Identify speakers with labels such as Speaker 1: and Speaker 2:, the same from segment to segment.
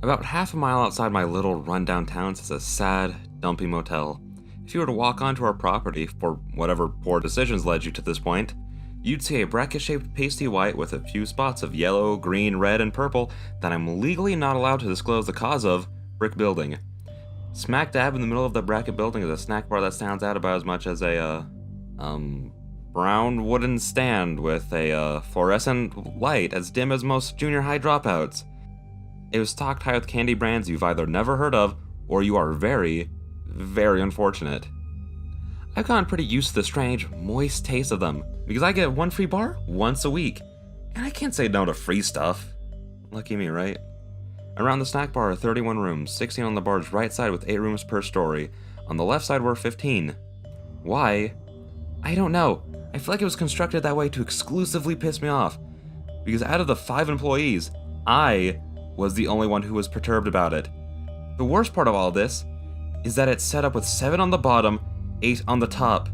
Speaker 1: About half a mile outside my little rundown town sits a sad, dumpy motel. If you were to walk onto our property, for whatever poor decisions led you to this point, you'd see a bracket-shaped pasty white with a few spots of yellow, green, red, and purple that I'm legally not allowed to disclose the cause of brick building. Smack dab in the middle of the bracket building is a snack bar that stands out about as much as a, brown wooden stand with a, fluorescent light as dim as most junior high dropouts. It was stocked high with candy brands you've either never heard of, or you are very, very unfortunate. I've gotten pretty used to the strange, moist taste of them, because I get one free bar once a week, and I can't say no to free stuff. Lucky me, right? Around the snack bar are 31 rooms, 16 on the bar's right side with 8 rooms per story. On the left side were 15. Why? I don't know. I feel like it was constructed that way to exclusively piss me off, because out of the 5 employees, I was the only one who was perturbed about it. The worst part of all this is that it's set up with 7 on the bottom, 8 on the top.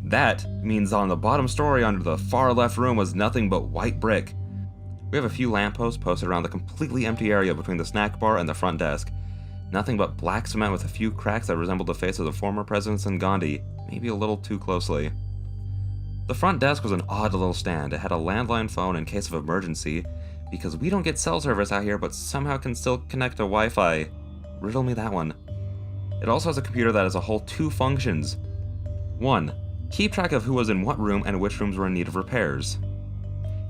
Speaker 1: That means on the bottom story under the far left room was nothing but white brick. We have a few lampposts posted around the completely empty area between the snack bar and the front desk. Nothing but black cement with a few cracks that resembled the face of the former presidents in Gandhi, maybe a little too closely. The front desk was an odd little stand. It had a landline phone in case of emergency, because we don't get cell service out here but somehow can still connect to Wi-Fi. Riddle me that one. It also has a computer that has a whole 2 functions. 1. Keep track of who was in what room and which rooms were in need of repairs.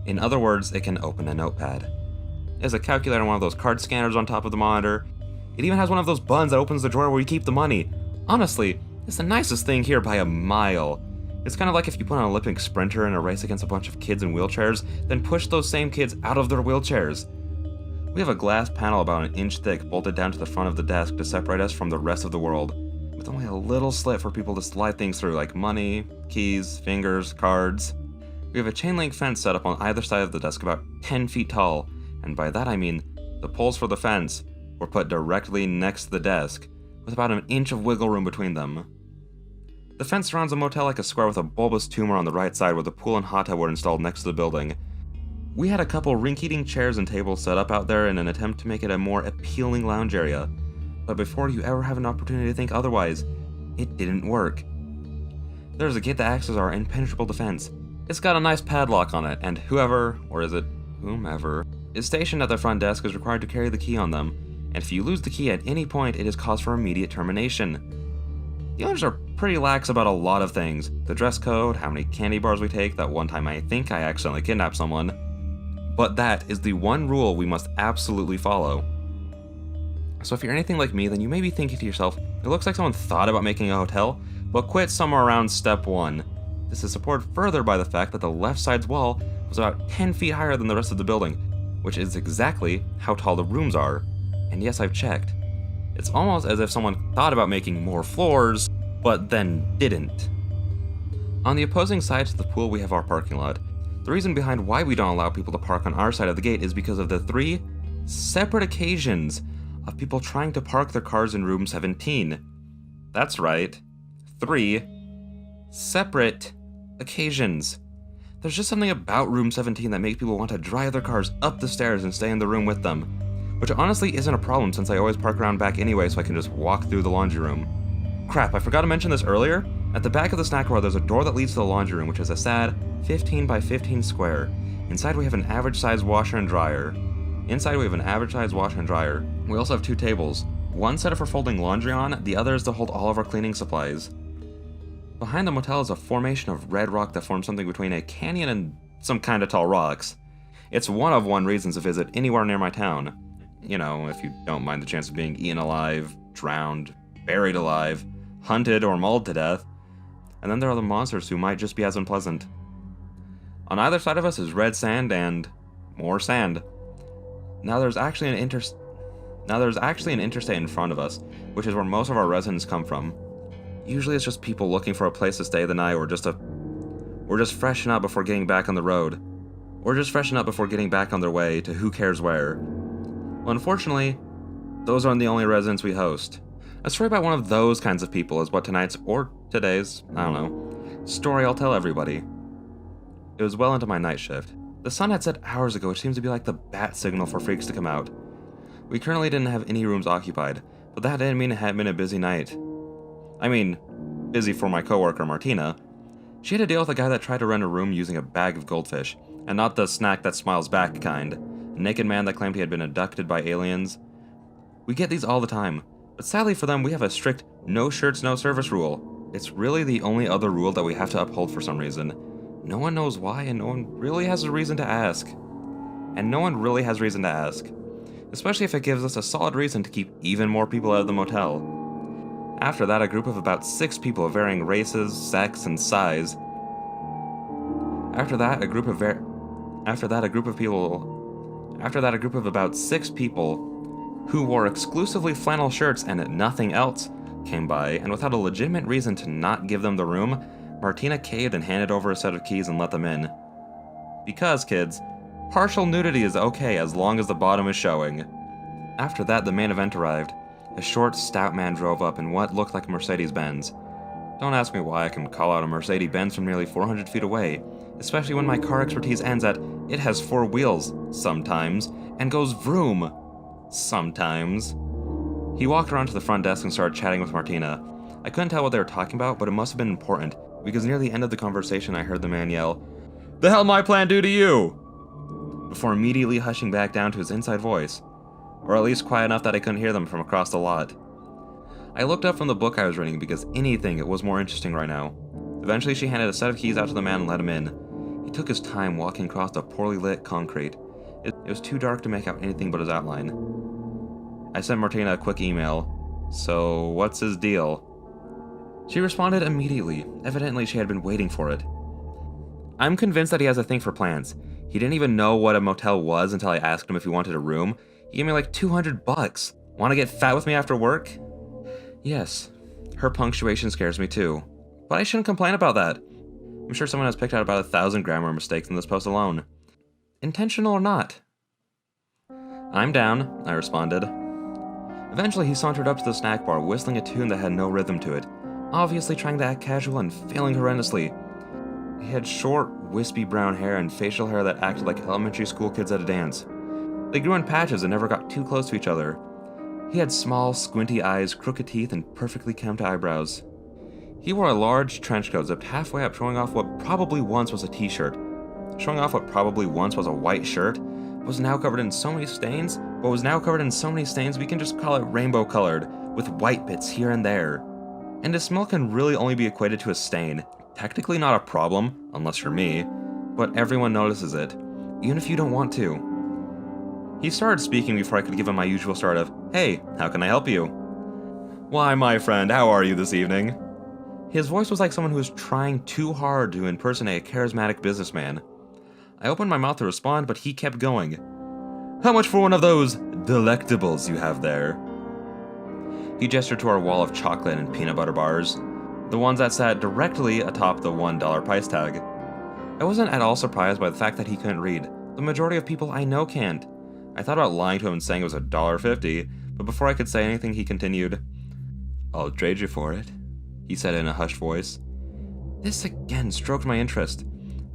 Speaker 1: In other words, it can open a notepad. It has a calculator and one of those card scanners on top of the monitor. It even has one of those buttons that opens the drawer where you keep the money. Honestly, it's the nicest thing here by a mile. It's kind of like if you put an Olympic sprinter in a race against a bunch of kids in wheelchairs, then push those same kids out of their wheelchairs. We have a glass panel about an inch thick bolted down to the front of the desk to separate us from the rest of the world, with only a little slit for people to slide things through like money, keys, fingers, cards. We have a chain link fence set up on either side of the desk about 10 feet tall, and by that I mean the poles for the fence were put directly next to the desk, with about an inch of wiggle room between them. The fence surrounds the motel like a square with a bulbous tumor on the right side where the pool and hot tub were installed next to the building. We had a couple rink-eating chairs and tables set up out there in an attempt to make it a more appealing lounge area, but before you ever have an opportunity to think otherwise, it didn't work. There's a gate that acts as our impenetrable defense. It's got a nice padlock on it, and whoever, or is it whomever, is stationed at the front desk is required to carry the key on them, and if you lose the key at any point, it is cause for immediate termination. The owners are pretty lax about a lot of things. The dress code, how many candy bars we take, that one time I think I accidentally kidnapped someone. But that is the one rule we must absolutely follow. So if you're anything like me, then you may be thinking to yourself, it looks like someone thought about making a hotel, but quit somewhere around step 1. This is supported further by the fact that the left side's wall was about 10 feet higher than the rest of the building, which is exactly how tall the rooms are. And yes, I've checked. It's almost as if someone thought about making more floors, but then didn't. On the opposing side to the pool, we have our parking lot. The reason behind why we don't allow people to park on our side of the gate is because of the 3 separate occasions of people trying to park their cars in room 17. That's right, 3 separate occasions. There's just something about room 17 that makes people want to drive their cars up the stairs and stay in the room with them, which honestly isn't a problem since I always park around back anyway so I can just walk through the laundry room. Crap, I forgot to mention this earlier. At the back of the snack bar there's a door that leads to the laundry room, which is a sad 15 by 15 square. Inside we have an average size washer and dryer. We also have 2 tables. One set up for folding laundry on, the other is to hold all of our cleaning supplies. Behind the motel is a formation of red rock that forms something between a canyon and some kinda tall rocks. It's one of 1 reasons to visit anywhere near my town. You know, if you don't mind the chance of being eaten alive, drowned, buried alive, hunted, or mauled to death. And then there are the monsters who might just be as unpleasant. On either side of us is red sand and more sand. Now there's actually an interstate in front of us, which is where most of our residents come from. Usually it's just people looking for a place to stay the night or just freshen up before getting back on the road. Or just freshen up before getting back on their way to who cares where. Well, unfortunately, those aren't the only residents we host. A story about one of those kinds of people is what tonight's, or today's, I don't know, story I'll tell everybody. It was well into my night shift. The sun had set hours ago, which seems to be like the bat signal for freaks to come out. We currently didn't have any rooms occupied, but that didn't mean it had been a busy night. I mean, busy for my coworker Martina. She had to deal with a guy that tried to rent a room using a bag of goldfish, and not the snack that smiles back kind. A naked man that claimed he had been abducted by aliens. We get these all the time, but sadly for them we have a strict no shirts no service rule. It's really the only other rule that we have to uphold for some reason. No one knows why, and no one really has a reason to ask. Especially if it gives us a solid reason to keep even more people out of the motel. After that, a group of about 6 people of varying races, sex, and size. After that, a group of about 6 people who wore exclusively flannel shirts and nothing else came by, and without a legitimate reason to not give them the room, Martina caved and handed over a set of keys and let them in. Because, kids, partial nudity is okay as long as the bottom is showing. After that, the main event arrived. A short, stout man drove up in what looked like a Mercedes-Benz. Don't ask me why I can call out a Mercedes-Benz from nearly 400 feet away, especially when my car expertise ends at, it has 4 wheels, sometimes, and goes vroom, sometimes. He walked around to the front desk and started chatting with Martina. I couldn't tell what they were talking about, but it must have been important, because near the end of the conversation I heard the man yell, "The hell my plan do to you?" before immediately hushing back down to his inside voice. Or at least quiet enough that I couldn't hear them from across the lot. I looked up from the book I was reading because anything was more interesting right now. Eventually she handed a set of keys out to the man and let him in. He took his time walking across the poorly lit concrete. It was too dark to make out anything but his outline. I sent Martina a quick email. "So, what's his deal?" She responded immediately. Evidently she had been waiting for it. "I'm convinced that he has a thing for plants. He didn't even know what a motel was until I asked him if he wanted a room. He gave me like $200. Want to get fat with me after work?" Yes, her punctuation scares me too. But I shouldn't complain about that. I'm sure someone has picked out about 1,000 grammar mistakes in this post alone. Intentional or not. "I'm down," I responded. Eventually he sauntered up to the snack bar, whistling a tune that had no rhythm to it, obviously trying to act casual and failing horrendously. He had short, wispy brown hair and facial hair that acted like elementary school kids at a dance. They grew in patches and never got too close to each other. He had small, squinty eyes, crooked teeth, and perfectly kempt eyebrows. He wore a large trench coat zipped halfway up, showing off what probably once was a t-shirt. Showing off what probably once was a white shirt was now covered in so many stains, we can just call it rainbow colored, with white bits here and there. And his smell can really only be equated to a stain. Technically not a problem, unless you're me, but everyone notices it, even if you don't want to. He started speaking before I could give him my usual start of, "Hey, how can I help you?" "Why, my friend, how are you this evening?" His voice was like someone who was trying too hard to impersonate a charismatic businessman. I opened my mouth to respond, but he kept going. "How much for one of those delectables you have there?" He gestured to our wall of chocolate and peanut butter bars, the ones that sat directly atop the $1 price tag. I wasn't at all surprised by the fact that he couldn't read. The majority of people I know can't. I thought about lying to him and saying it was $1.50, but before I could say anything, he continued. "I'll trade you for it," he said in a hushed voice. This again stroked my interest.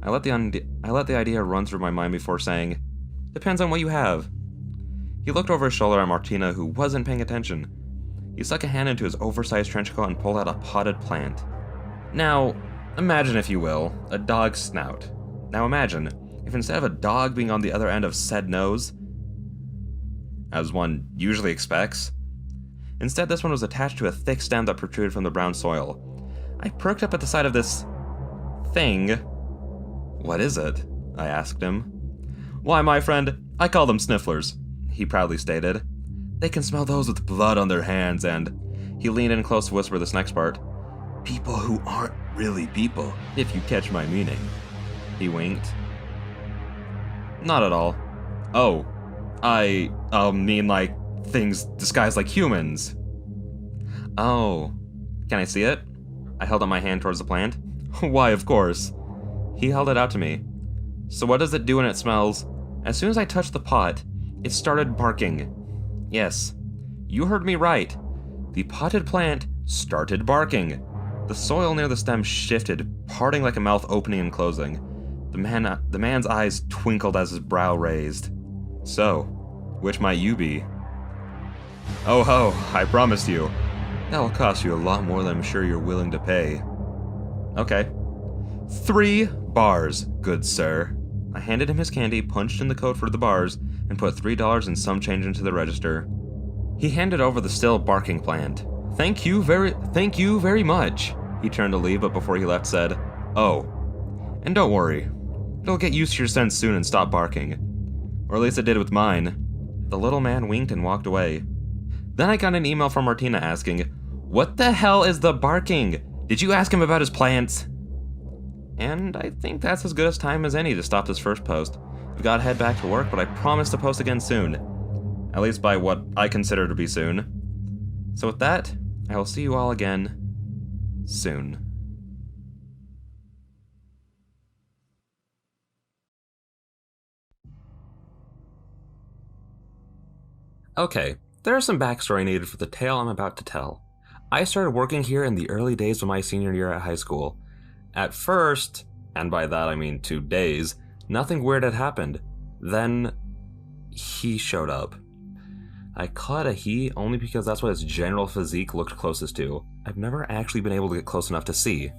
Speaker 1: I let the idea run through my mind before saying, "Depends on what you have." He looked over his shoulder at Martina, who wasn't paying attention. He stuck a hand into his oversized trench coat and pulled out a potted plant. Now, imagine, if you will, a dog's snout. Now imagine, if instead of a dog being on the other end of said nose, as one usually expects, instead this one was attached to a thick stem that protruded from the brown soil. I perked up at the sight of this thing. "What is it?" I asked him. "Why, my friend, I call them snifflers," he proudly stated. "They can smell those with blood on their hands and," he leaned in close to whisper this next part, "people who aren't really people, if you catch my meaning." He winked. "Not at all." "Oh, I mean like things disguised like humans." "Oh, can I see it?" I held out my hand towards the plant. "Why, of course." He held it out to me. "So what does it do when it smells?" As soon as I touched the pot, it started barking. Yes, you heard me right. The potted plant started barking. The soil near the stem shifted, parting like a mouth opening and closing. The man's eyes twinkled as his brow raised. "So, which might you be?" Oh ho, I promised you. That'll cost you a lot more than I'm sure you're willing to pay. Okay. 3 bars, good sir. I handed him his candy, punched in the code for the bars, and put $3 and some change into the register. He handed over the still barking plant. Thank you very much. He turned to leave, but before he left said, "Oh, and don't worry. It'll get used to your scent soon and stop barking. Or at least it did with mine." The little man winked and walked away. Then I got an email from Martina asking, "What the hell is the barking? Did you ask him about his plants?" And I think that's as good a time as any to stop this first post. I've got to head back to work, but I promise to post again soon. At least by what I consider to be soon. So with that, I will see you all again soon. Okay, there is some backstory needed for the tale I'm about to tell. I started working here in the early days of my senior year at high school. At first, and by that I mean 2 days, nothing weird had happened. Then, he showed up. I call it a he only because that's what his general physique looked closest to. I've never actually been able to get close enough to see.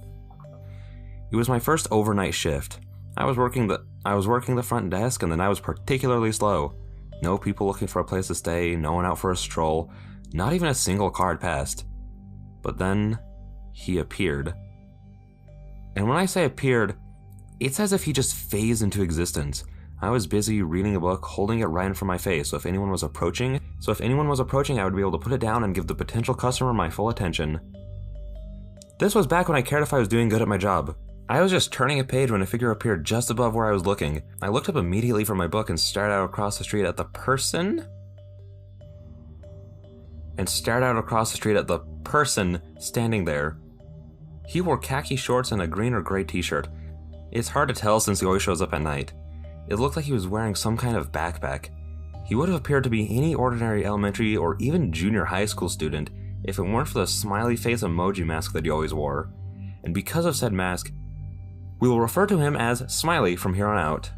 Speaker 1: It was my first overnight shift. I was working the front desk, and the night was particularly slow. No people looking for a place to stay, no one out for a stroll, not even a single car had passed. But then, he appeared. And when I say appeared, it's as if he just phased into existence. I was busy reading a book, holding it right in front of my face, so if anyone was approaching, I would be able to put it down and give the potential customer my full attention. This was back when I cared if I was doing good at my job. I was just turning a page when a figure appeared just above where I was looking. I looked up immediately from my book and stared out across the street at the person standing there. He wore khaki shorts and a green or gray t-shirt. It's hard to tell since he always shows up at night. It looked like he was wearing some kind of backpack. He would have appeared to be any ordinary elementary or even junior high school student if it weren't for the smiley face emoji mask that he always wore. And because of said mask, we will refer to him as Smiley from here on out.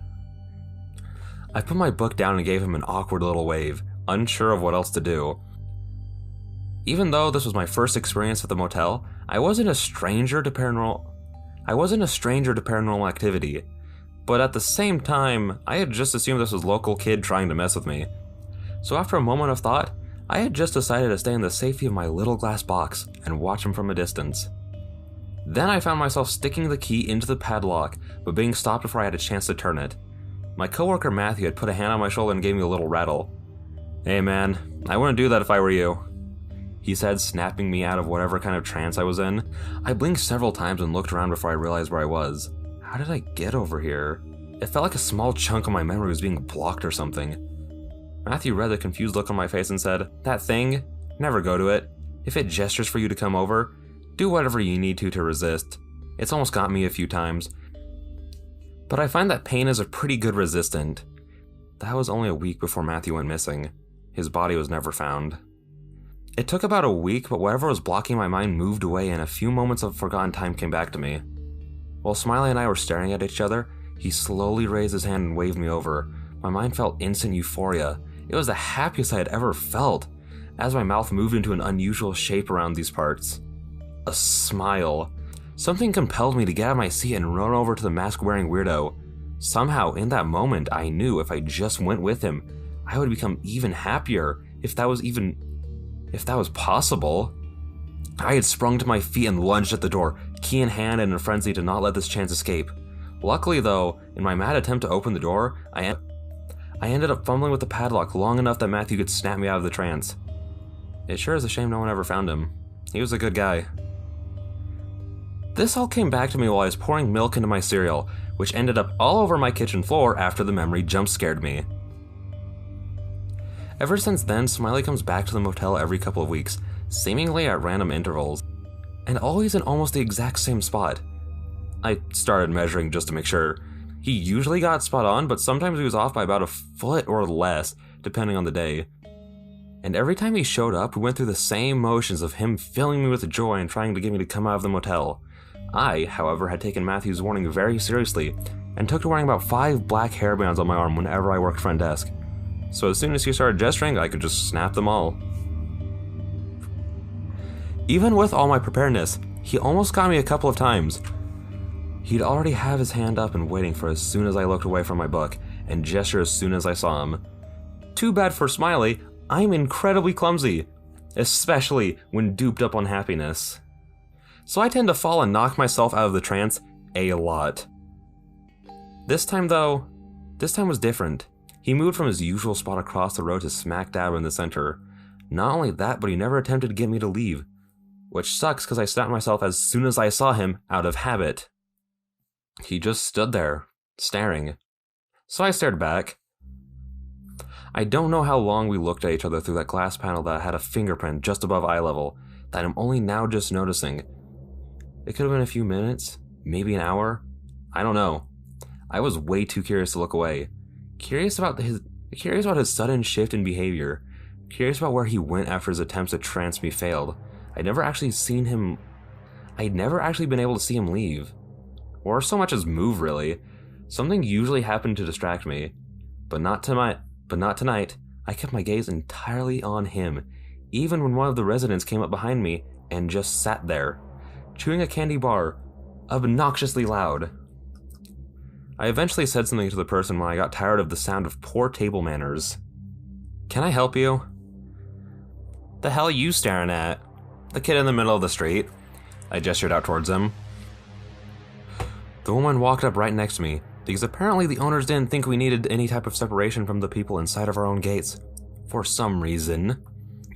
Speaker 1: I put my book down and gave him an awkward little wave, unsure of what else to do. Even though this was my first experience at the motel, I wasn't a stranger to paranormal activity, but at the same time, I had just assumed this was a local kid trying to mess with me. So after a moment of thought, I had just decided to stay in the safety of my little glass box and watch him from a distance. Then I found myself sticking the key into the padlock, but being stopped before I had a chance to turn it. My coworker Matthew had put a hand on my shoulder and gave me a little rattle. "Hey man, I wouldn't do that if I were you," he said, snapping me out of whatever kind of trance I was in. I blinked several times and looked around before I realized where I was. How did I get over here? It felt like a small chunk of my memory was being blocked or something. Matthew read the confused look on my face and said, "That thing? Never go to it. If it gestures for you to come over, do whatever you need to resist. It's almost got me a few times. But I find that pain is a pretty good resistant." That was only a week before Matthew went missing. His body was never found. It took about a week, but whatever was blocking my mind moved away and a few moments of forgotten time came back to me. While Smiley and I were staring at each other, he slowly raised his hand and waved me over. My mind felt instant euphoria. It was the happiest I had ever felt, as my mouth moved into an unusual shape around these parts. A smile. Something compelled me to get out of my seat and run over to the mask-wearing weirdo. Somehow, in that moment, I knew if I just went with him, I would become even happier, if that was possible. I had sprung to my feet and lunged at the door, key in hand and in a frenzy to not let this chance escape. Luckily though, in my mad attempt to open the door, I ended up fumbling with the padlock long enough that Matthew could snap me out of the trance. It sure is a shame no one ever found him. He was a good guy. This all came back to me while I was pouring milk into my cereal, which ended up all over my kitchen floor after the memory jump-scared me. Ever since then, Smiley comes back to the motel every couple of weeks, seemingly at random intervals, and always in almost the exact same spot. I started measuring just to make sure. He usually got spot on, but sometimes he was off by about a foot or less, depending on the day. And every time he showed up, we went through the same motions of him filling me with joy and trying to get me to come out of the motel. I, however, had taken Matthew's warning very seriously, and took to wearing about 5 black hairbands on my arm whenever I worked front desk. So as soon as he started gesturing, I could just snap them all. Even with all my preparedness, he almost got me a couple of times. He'd already have his hand up and waiting for as soon as I looked away from my book, and gesture as soon as I saw him. Too bad for Smiley, I'm incredibly clumsy, especially when duped up on happiness. So I tend to fall and knock myself out of the trance a lot. This time was different. He moved from his usual spot across the road to smack dab in the center. Not only that, but he never attempted to get me to leave, which sucks because I snapped myself as soon as I saw him out of habit. He just stood there, staring. So I stared back. I don't know how long we looked at each other through that glass panel that had a fingerprint just above eye level that I'm only now just noticing. It could have been a few minutes, maybe an hour. I don't know. I was way too curious to look away. Curious about his sudden shift in behavior. Curious about where he went after his attempts to trance me failed. I'd never actually been able to see him leave. Or so much as move, really. Something usually happened to distract me. But not tonight. I kept my gaze entirely on him, even when one of the residents came up behind me and just sat there, chewing a candy bar, obnoxiously loud. I eventually said something to the person when I got tired of the sound of poor table manners. "Can I help you?" "The hell are you staring at?" "The kid in the middle of the street." I gestured out towards him. The woman walked up right next to me, because apparently the owners didn't think we needed any type of separation from the people inside of our own gates. For some reason.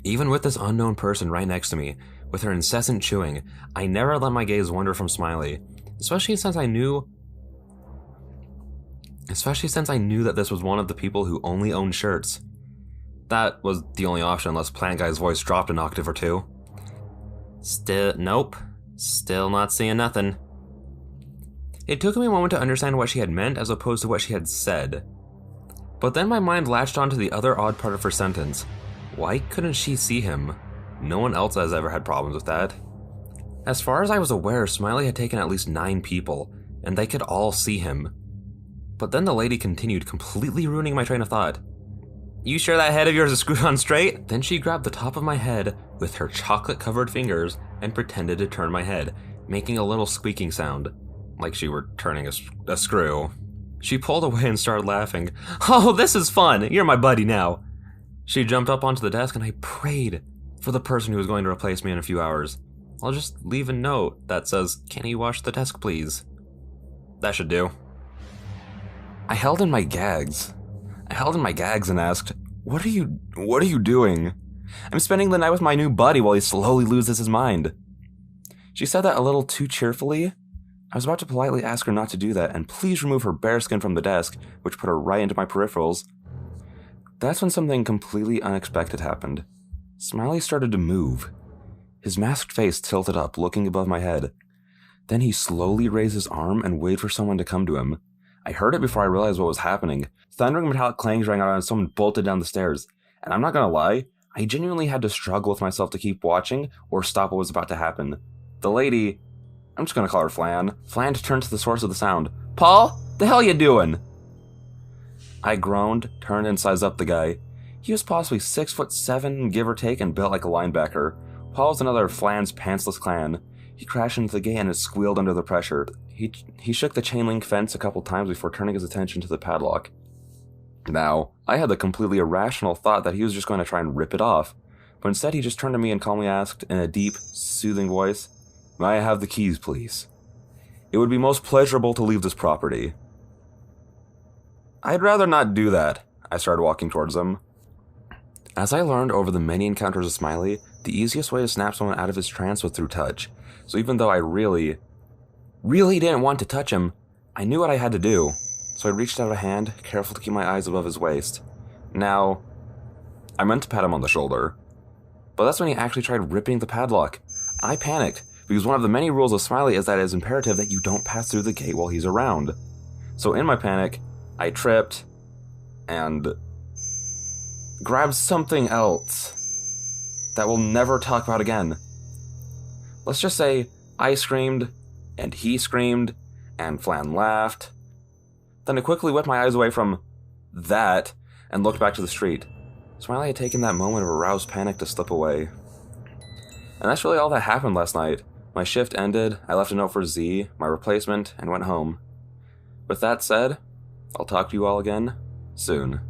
Speaker 1: Even with this unknown person right next to me, with her incessant chewing, I never let my gaze wander from Smiley, especially since I knew that this was one of the people who only owned shirts. That was the only option unless Plant Guy's voice dropped an octave or two. Nope. Still not seeing nothing. It took me a moment to understand what she had meant as opposed to what she had said. But then my mind latched onto the other odd part of her sentence. Why couldn't she see him? No one else has ever had problems with that. As far as I was aware, Smiley had taken at least 9 people, and they could all see him. But then the lady continued, completely ruining my train of thought. "You sure that head of yours is screwed on straight?" Then she grabbed the top of my head with her chocolate-covered fingers and pretended to turn my head, making a little squeaking sound, like she were turning a screw. She pulled away and started laughing. "Oh, this is fun! You're my buddy now!" She jumped up onto the desk and I prayed for the person who was going to replace me in a few hours. I'll just leave a note that says, "Can you wash the desk, please?" That should do. I held in my gags and asked, What are you doing?" "I'm spending the night with my new buddy while he slowly loses his mind." She said that a little too cheerfully. I was about to politely ask her not to do that and please remove her bearskin from the desk, which put her right into my peripherals. That's when something completely unexpected happened. Smiley started to move. His masked face tilted up, looking above my head. Then he slowly raised his arm and waited for someone to come to him. I heard it before I realized what was happening. Thundering metallic clangs rang out and someone bolted down the stairs. And I'm not gonna lie, I genuinely had to struggle with myself to keep watching or stop what was about to happen. The lady, I'm just gonna call her Flan, turned to the source of the sound. "Paul, the hell you doing?" I groaned, turned and sized up the guy. He was possibly 6'7", give or take, and built like a linebacker. Paul was another of Flan's pantsless clan. He crashed into the gate and it squealed under the pressure. He shook the chain link fence a couple times before turning his attention to the padlock. Now, I had the completely irrational thought that he was just going to try and rip it off, but instead he just turned to me and calmly asked, in a deep, soothing voice, "May I have the keys, please? It would be most pleasurable to leave this property." "I'd rather not do that." I started walking towards him. As I learned over the many encounters with Smiley, the easiest way to snap someone out of his trance was through touch. So even though I really didn't want to touch him, I knew what I had to do. So I reached out a hand, careful to keep my eyes above his waist. Now, I meant to pat him on the shoulder, but that's when he actually tried ripping the padlock. I panicked, because one of the many rules of Smiley is that it is imperative that you don't pass through the gate while he's around. So in my panic, I tripped and grabbed something else that we'll never talk about again. Let's just say I screamed, and he screamed, and Flan laughed. Then I quickly whipped my eyes away from that and looked back to the street. Smiley had taken that moment of aroused panic to slip away. And that's really all that happened last night. My shift ended, I left a note for Z, my replacement, and went home. With that said, I'll talk to you all again soon.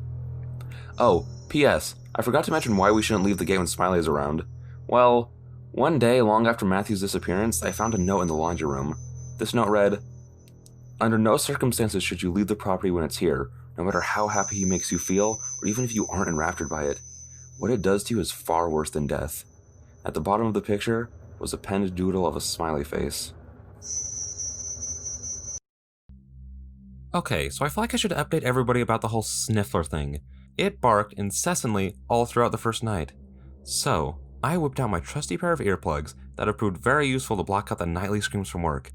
Speaker 1: Oh, P.S. I forgot to mention why we shouldn't leave the gate when Smiley is around. Well, one day long after Matthew's disappearance, I found a note in the laundry room. This note read, "Under no circumstances should you leave the property when it's here, no matter how happy he makes you feel, or even if you aren't enraptured by it. What it does to you is far worse than death." At the bottom of the picture was a penned doodle of a smiley face. Okay, so I feel like I should update everybody about the whole sniffler thing. It barked incessantly all throughout the first night. So, I whipped out my trusty pair of earplugs that have proved very useful to block out the nightly screams from work.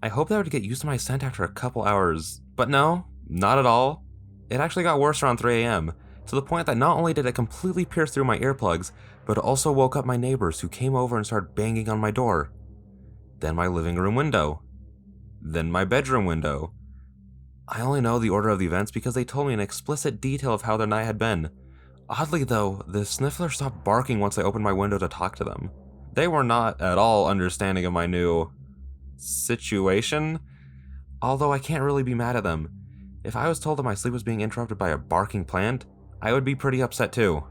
Speaker 1: I hoped that I would get used to my scent after a couple hours, but no, not at all. It actually got worse around 3 a.m., to the point that not only did it completely pierce through my earplugs, but it also woke up my neighbors who came over and started banging on my door. Then my living room window. Then my bedroom window. I only know the order of the events because they told me in explicit detail of how their night had been. Oddly though, the sniffler stopped barking once I opened my window to talk to them. They were not at all understanding of my new situation, although I can't really be mad at them. If I was told that my sleep was being interrupted by a barking plant, I would be pretty upset too.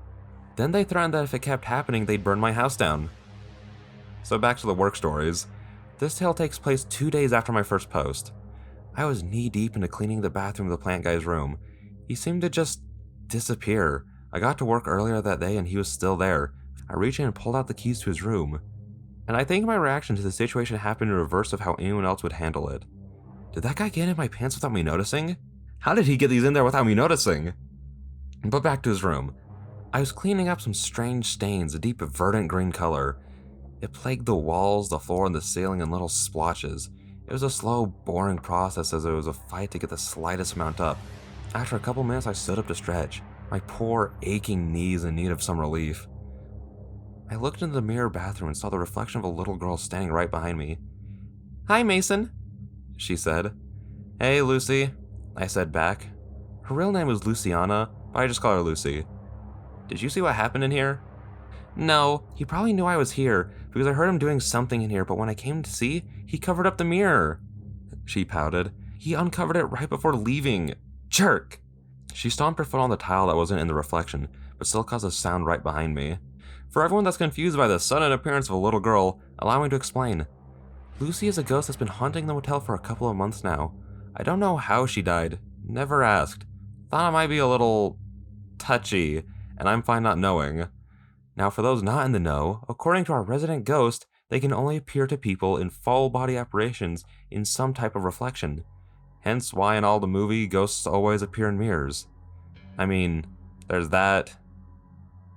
Speaker 1: Then they threatened that if it kept happening, they'd burn my house down. So back to the work stories. This tale takes place 2 days after my first post. I was knee-deep into cleaning the bathroom of the plant guy's room. He seemed to just disappear. I got to work earlier that day and he was still there. I reached in and pulled out the keys to his room. And I think my reaction to the situation happened in reverse of how anyone else would handle it. Did that guy get in my pants without me noticing? How did he get these in there without me noticing? But back to his room. I was cleaning up some strange stains, a deep verdant green color. It plagued the walls, the floor, and the ceiling in little splotches. It was a slow, boring process as it was a fight to get the slightest amount up. After a couple minutes, I stood up to stretch, my poor, aching knees in need of some relief. I looked into the mirror bathroom and saw the reflection of a little girl standing right behind me. "Hi, Mason," she said. "Hey, Lucy," I said back. Her real name was Luciana, but I just call her Lucy. "Did you see what happened in here?" "No, he probably knew I was here, because I heard him doing something in here, but when I came to see, he covered up the mirror." She pouted. "He uncovered it right before leaving. Jerk!" She stomped her foot on the tile that wasn't in the reflection, but still caused a sound right behind me. For everyone that's confused by the sudden appearance of a little girl, allow me to explain. Lucy is a ghost that's been haunting the motel for a couple of months now. I don't know how she died. Never asked. Thought it might be a little touchy, and I'm fine not knowing. Now, for those not in the know, according to our resident ghost, they can only appear to people in full body apparitions in some type of reflection. Hence why in all the movie, ghosts always appear in mirrors. I mean, there's that,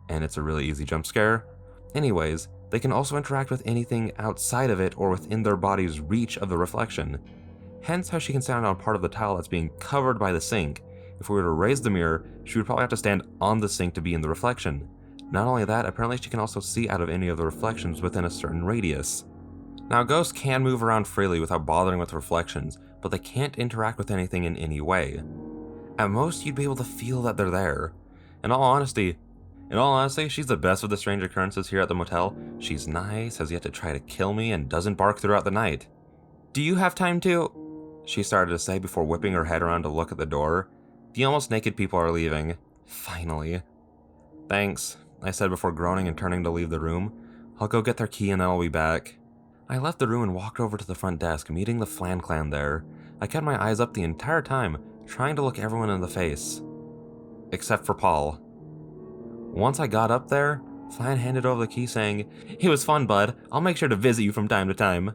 Speaker 1: and it's a really easy jump scare. Anyways, they can also interact with anything outside of it or within their body's reach of the reflection. Hence how she can stand on part of the tile that's being covered by the sink. If we were to raise the mirror, she would probably have to stand on the sink to be in the reflection. Not only that, apparently she can also see out of any of the reflections within a certain radius. Now, ghosts can move around freely without bothering with reflections, but they can't interact with anything in any way. At most, you'd be able to feel that they're there. In all honesty, she's the best of the strange occurrences here at the motel. She's nice, has yet to try to kill me, and doesn't bark throughout the night. "Do you have time to..." she started to say before whipping her head around to look at the door. The almost naked people are leaving. Finally. "Thanks," I said before groaning and turning to leave the room. "I'll go get their key and then I'll be back." I left the room and walked over to the front desk, meeting the Flan clan there. I kept my eyes up the entire time, trying to look everyone in the face. Except for Paul. Once I got up there, Flan handed over the key saying, "It was fun, bud. I'll make sure to visit you from time to time."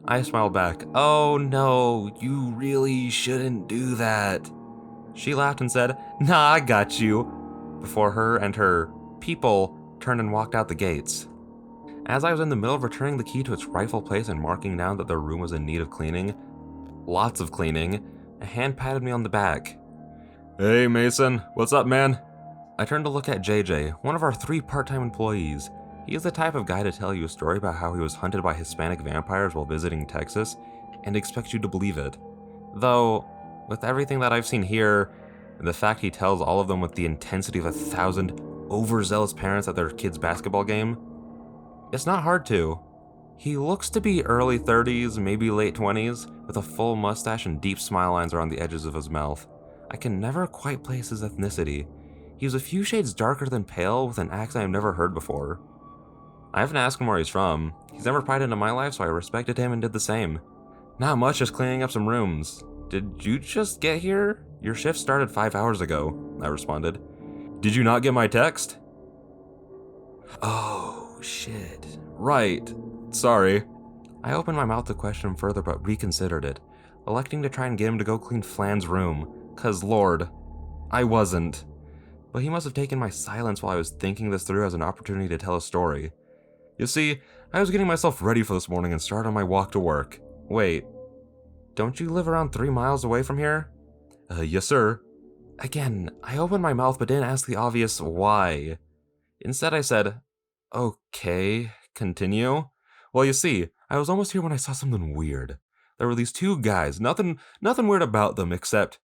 Speaker 1: I smiled back. "Oh no, you really shouldn't do that." She laughed and said, "Nah, I got you," before her and her people turned and walked out the gates. As I was in the middle of returning the key to its rightful place and marking down that the room was in need of cleaning, lots of cleaning, a hand patted me on the back. "Hey Mason, what's up, man?" I turned to look at JJ, one of our 3 part-time employees. He is the type of guy to tell you a story about how he was hunted by Hispanic vampires while visiting Texas, and expects you to believe it. Though, with everything that I've seen here, and the fact he tells all of them with the intensity of 1,000 overzealous parents at their kid's basketball game, It's not hard to. He looks to be early 30s, maybe late 20s, with a full mustache and deep smile lines around the edges of his mouth. I can never quite place his ethnicity. He was a few shades darker than pale, with an accent I've never heard before. I haven't asked him where he's from. He's never pried into my life, so I respected him and did the same. Not much, just cleaning up some rooms. Did you just get here? Your shift started 5 hours ago, I responded. Did you not get my text? Oh, shit. Right. Sorry. I opened my mouth to question him further, but reconsidered it, electing to try and get him to go clean Flan's room. 'Cause Lord, I wasn't. But he must have taken my silence while I was thinking this through as an opportunity to tell a story. You see, I was getting myself ready for this morning and started on my walk to work. Wait, don't you live around 3 miles away from here? Yes, sir. Again, I opened my mouth but didn't ask the obvious why. Instead, I said, okay, continue. Well, you see, I was almost here when I saw something weird. There were these two guys, nothing weird about them except...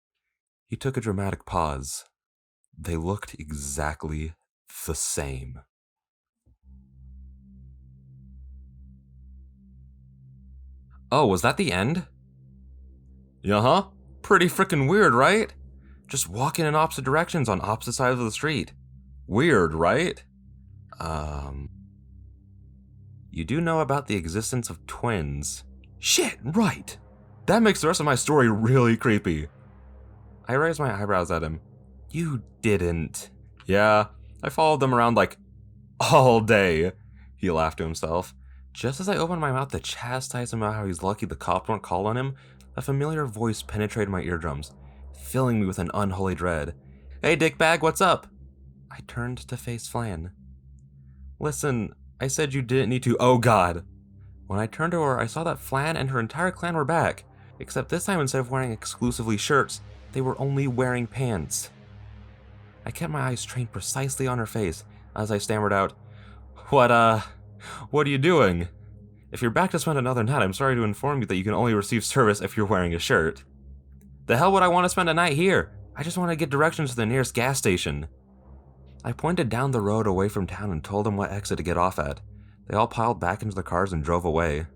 Speaker 1: He took a dramatic pause. They looked exactly the same. Oh, was that the end? Yeah, pretty freaking weird, right? Just walking in opposite directions on opposite sides of the street. Weird, right? You do know about the existence of twins. Shit, right! That makes the rest of my story really creepy. I raised my eyebrows at him. You didn't. Yeah, I followed them around like all day. He laughed to himself. Just as I opened my mouth to chastise him about how he's lucky the cops weren't called on him, a familiar voice penetrated my eardrums, filling me with an unholy dread. Hey, dickbag, what's up? I turned to face Flan. Listen, I said you didn't need to. Oh god. When I turned to her, I saw that Flan and her entire clan were back, except this time instead of wearing exclusively shirts, they were only wearing pants. I kept my eyes trained precisely on her face as I stammered out, what are you doing? If you're back to spend another night, I'm sorry to inform you that you can only receive service if you're wearing a shirt. The hell would I want to spend a night here? I just want to get directions to the nearest gas station. I pointed down the road away from town and told them what exit to get off at. They all piled back into the cars and drove away.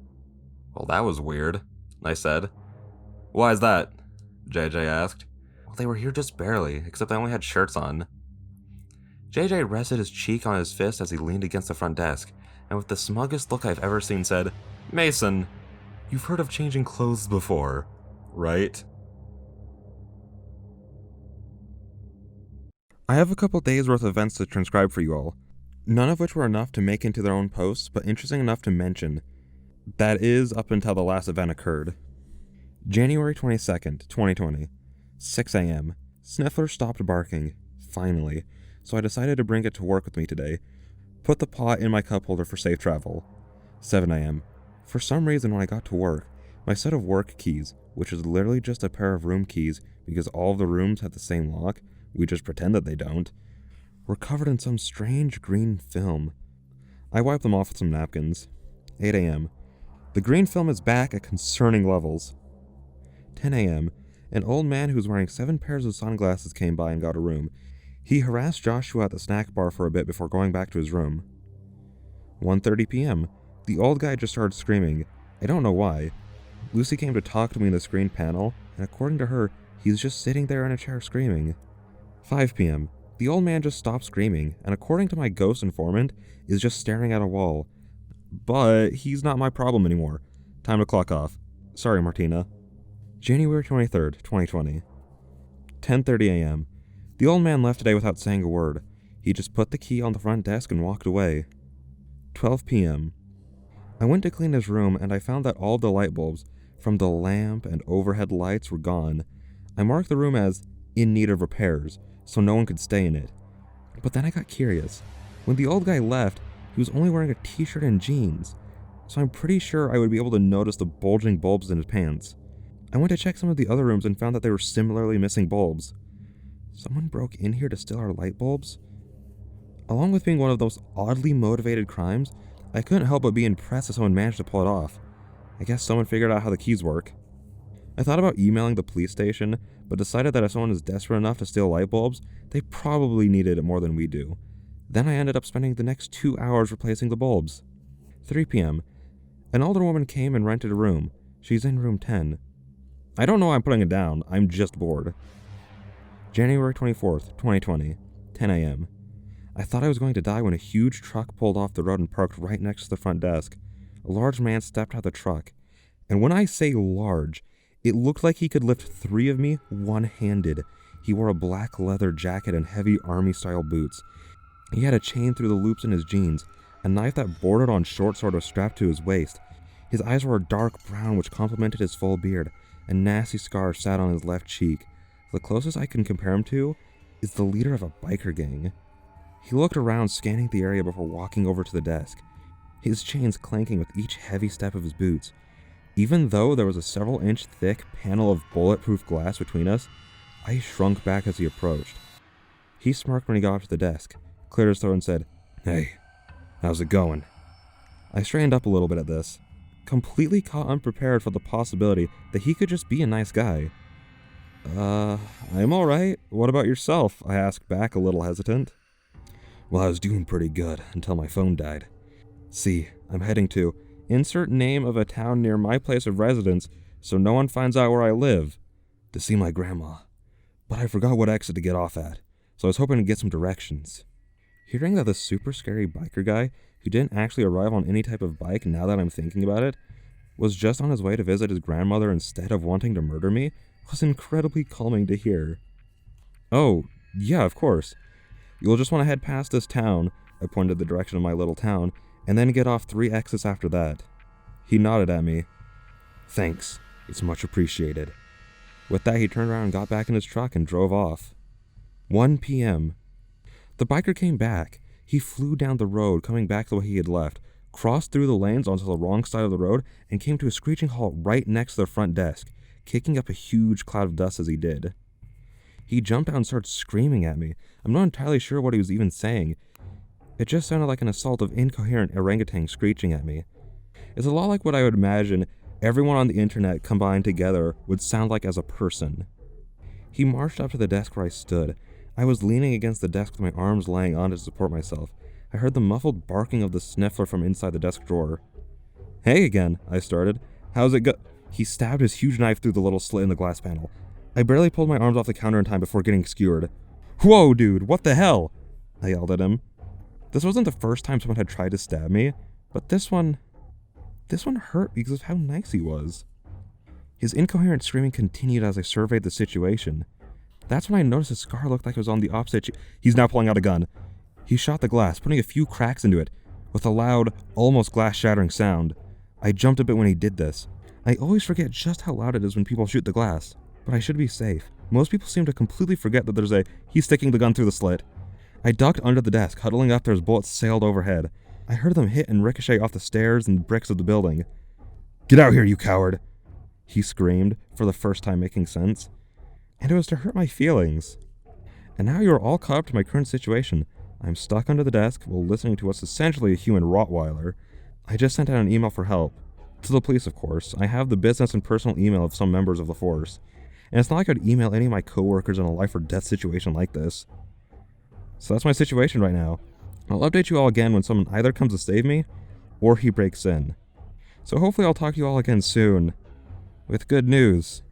Speaker 1: Well, that was weird, I said. Why is that? JJ asked. Well, they were here just barely, except they only had shirts on. JJ rested his cheek on his fist as he leaned against the front desk, and with the smuggest look I've ever seen said, Mason, you've heard of changing clothes before, right? I have a couple days worth of events to transcribe for you all, none of which were enough to make into their own posts, but interesting enough to mention. That is up until the last event occurred. January 22nd, 2020, 6 a.m. Sniffler stopped barking, finally, so I decided to bring it to work with me today. Put the pot in my cup holder for safe travel. 7 a.m. For some reason when I got to work, my set of work keys, which is literally just a pair of room keys because all of the rooms had the same lock, we just pretend that they don't, were covered in some strange green film. I wiped them off with some napkins. 8 a.m. The green film is back at concerning levels. 10 a.m. An old man who was wearing 7 pairs of sunglasses came by and got a room. He harassed Joshua at the snack bar for a bit before going back to his room. 1:30 p.m. The old guy just started screaming. I don't know why. Lucy came to talk to me in the screen panel, and according to her, he's just sitting there in a chair screaming. 5 p.m. The old man just stopped screaming, and according to my ghost informant, is just staring at a wall. But he's not my problem anymore. Time to clock off. Sorry, Martina. January 23rd, 2020. 10:30 a.m. The old man left today without saying a word. He just put the key on the front desk and walked away. 12 p.m. I went to clean his room and I found that all the light bulbs, from the lamp and overhead lights, were gone. I marked the room as in need of repairs, so no one could stay in it. But then I got curious. When the old guy left, he was only wearing a t-shirt and jeans, so I'm pretty sure I would be able to notice the bulging bulbs in his pants. I went to check some of the other rooms and found that they were similarly missing bulbs. Someone broke in here to steal our light bulbs? Along with being one of those oddly motivated crimes, I couldn't help but be impressed that someone managed to pull it off. I guess someone figured out how the keys work. I thought about emailing the police station, but decided that if someone is desperate enough to steal light bulbs, they probably needed it more than we do. Then I ended up spending the next 2 hours replacing the bulbs.
Speaker 2: 3 p.m. An older woman came and rented a room. She's in room 10. I don't know why I'm putting it down. I'm just bored. January 24th, 2020, 10 a.m. I thought I was going to die when a huge truck pulled off the road and parked right next to the front desk. A large man stepped out of the truck. And when I say large, it looked like he could lift 3 of me one-handed. He wore a black leather jacket and heavy army-style boots. He had a chain through the loops in his jeans, a knife that bordered on short sword was strapped to his waist. His eyes were a dark brown which complemented his full beard. A nasty scar sat on his left cheek. The closest I can compare him to is the leader of a biker gang. He looked around, scanning the area before walking over to the desk, his chains clanking with each heavy step of his boots. Even though there was a several-inch thick panel of bulletproof glass between us, I shrunk back as he approached. He smirked when he got up to the desk, cleared his throat and said, "Hey, how's it going?" I straightened up a little bit at this, completely caught unprepared for the possibility that he could just be a nice guy. I'm alright. What about yourself?" I asked back, a little hesitant. "Well, I was doing pretty good until my phone died. See, I'm heading to insert name of a town near my place of residence so no one finds out where I live, to see my grandma. But I forgot what exit to get off at, so I was hoping to get some directions." Hearing that the super scary biker guy, who didn't actually arrive on any type of bike now that I'm thinking about it, was just on his way to visit his grandmother instead of wanting to murder me, was incredibly calming to hear. "Oh, yeah, of course. You'll just want to head past this town," I pointed the direction of my little town, "and then get off 3 exits after that." He nodded at me. "Thanks, it's much appreciated." With that, he turned around and got back in his truck and drove off. 1 p.m. The biker came back. He flew down the road, coming back the way he had left, crossed through the lanes onto the wrong side of the road, and came to a screeching halt right next to the front desk, kicking up a huge cloud of dust as he did. He jumped out and started screaming at me. I'm not entirely sure what he was even saying. It just sounded like an assault of incoherent orangutan screeching at me. It's a lot like what I would imagine everyone on the internet combined together would sound like as a person. He marched up to the desk where I stood. I was leaning against the desk with my arms laying on to support myself. I heard the muffled barking of the sniffler from inside the desk drawer. "Hey again," I started. "How's it go—" He stabbed his huge knife through the little slit in the glass panel. I barely pulled my arms off the counter in time before getting skewered. "Whoa, dude, what the hell?" I yelled at him. This wasn't the first time someone had tried to stab me, but this one hurt because of how nice he was. His incoherent screaming continued as I surveyed the situation. That's when I noticed his scar looked like it was on the opposite He's now pulling out a gun. He shot the glass, putting a few cracks into it, with a loud, almost glass-shattering sound. I jumped a bit when he did this. I always forget just how loud it is when people shoot the glass, but I should be safe. Most people seem to completely forget that there's he's sticking the gun through the slit. I ducked under the desk, huddling up there as bullets sailed overhead. I heard them hit and ricochet off the stairs and bricks of the building. "Get out here, you coward!" he screamed, for the first time making sense. And it was to hurt my feelings. And now you're all caught up to my current situation. I'm stuck under the desk while listening to what's essentially a human Rottweiler. I just sent out an email for help. To the police, of course. I have the business and personal email of some members of the force. And it's not like I'd email any of my coworkers in a life or death situation like this. So that's my situation right now. I'll update you all again when someone either comes to save me, or he breaks in. So hopefully I'll talk to you all again soon. With good news.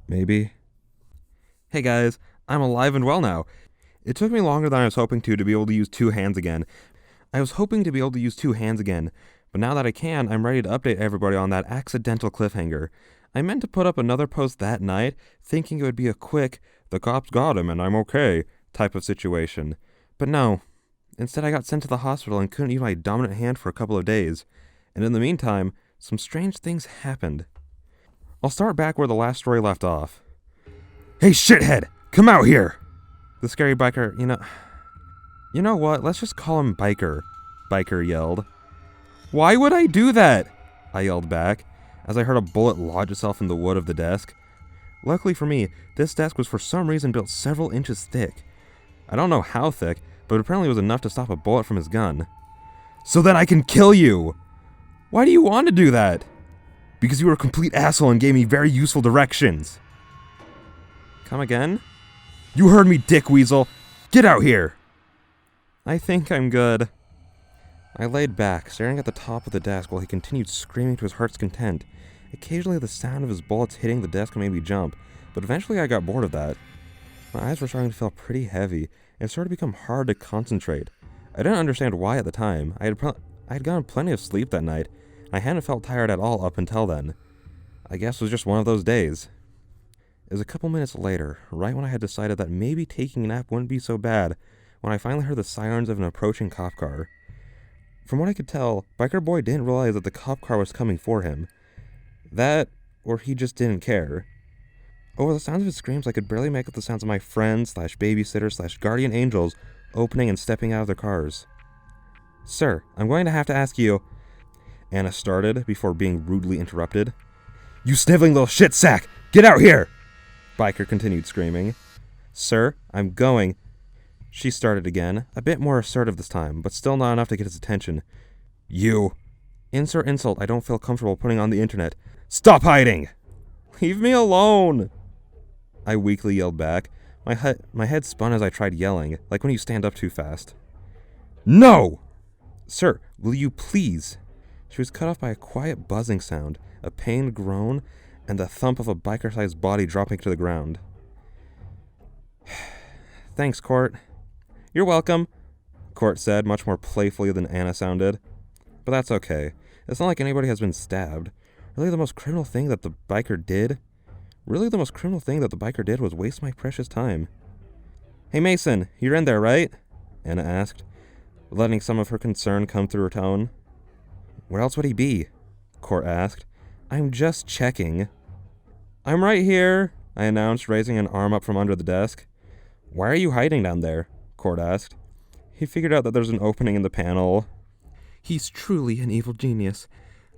Speaker 2: Maybe. Hey guys, I'm alive and well now. It took me longer than I was hoping to be able to use 2 hands again. But now that I can, I'm ready to update everybody on that accidental cliffhanger. I meant to put up another post that night, thinking it would be a quick, "the cops got him and I'm okay" type of situation. But no. Instead, I got sent to the hospital and couldn't use my dominant hand for a couple of days. And in the meantime, some strange things happened. I'll start back where the last story left off. "Hey, shithead! Come out here!" The scary biker, You know what? Let's just call him Biker. Biker yelled. "Why would I do that?" I yelled back, as I heard a bullet lodge itself in the wood of the desk. Luckily for me, this desk was for some reason built several inches thick. I don't know how thick, but apparently it was enough to stop a bullet from his gun. "So then I can kill you!" "Why do you want to do that?" "Because you were a complete asshole and gave me very useful directions." Come again? "You heard me, dick weasel! Get out here!" I think I'm good. I laid back, staring at the top of the desk while he continued screaming to his heart's content. Occasionally the sound of his bullets hitting the desk made me jump, but eventually I got bored of that. My eyes were starting to feel pretty heavy, and it started to become hard to concentrate. I didn't understand why at the time. I had gotten plenty of sleep that night. I hadn't felt tired at all up until then. I guess it was just one of those days. It was a couple minutes later, right when I had decided that maybe taking a nap wouldn't be so bad, when I finally heard the sirens of an approaching cop car. From what I could tell, Biker Boy didn't realize that the cop car was coming for him. That, or he just didn't care. Over the sounds of his screams, I could barely make out the sounds of my friends, /babysitters, /guardian angels opening and stepping out of their cars. "Sir, I'm going to have to ask you," Anna started before being rudely interrupted. "You sniveling little shit sack! Get out here!" Biker continued screaming. "Sir, I'm going," she started again, a bit more assertive this time, but still not enough to get his attention. "You." "Insert insult I don't feel comfortable putting on the internet." "Stop hiding!" "Leave me alone!" I weakly yelled back. My head spun as I tried yelling, like when you stand up too fast. "No!" "Sir, will you please?" She was cut off by a quiet buzzing sound, a pained groan, and the thump of a biker-sized body dropping to the ground. "Thanks, Court." "You're welcome," Court said, much more playfully than Anna sounded. "But that's okay. It's not like anybody has been stabbed. Really the most criminal thing that the biker did was waste my precious time." "Hey Mason, you're in there, right?" Anna asked, letting some of her concern come through her tone. "Where else would he be?" Court asked. "I'm just checking." "I'm right here," I announced, raising an arm up from under the desk. "Why are you hiding down there?" Court asked. He figured out that there's an opening in the panel. "He's truly an evil genius.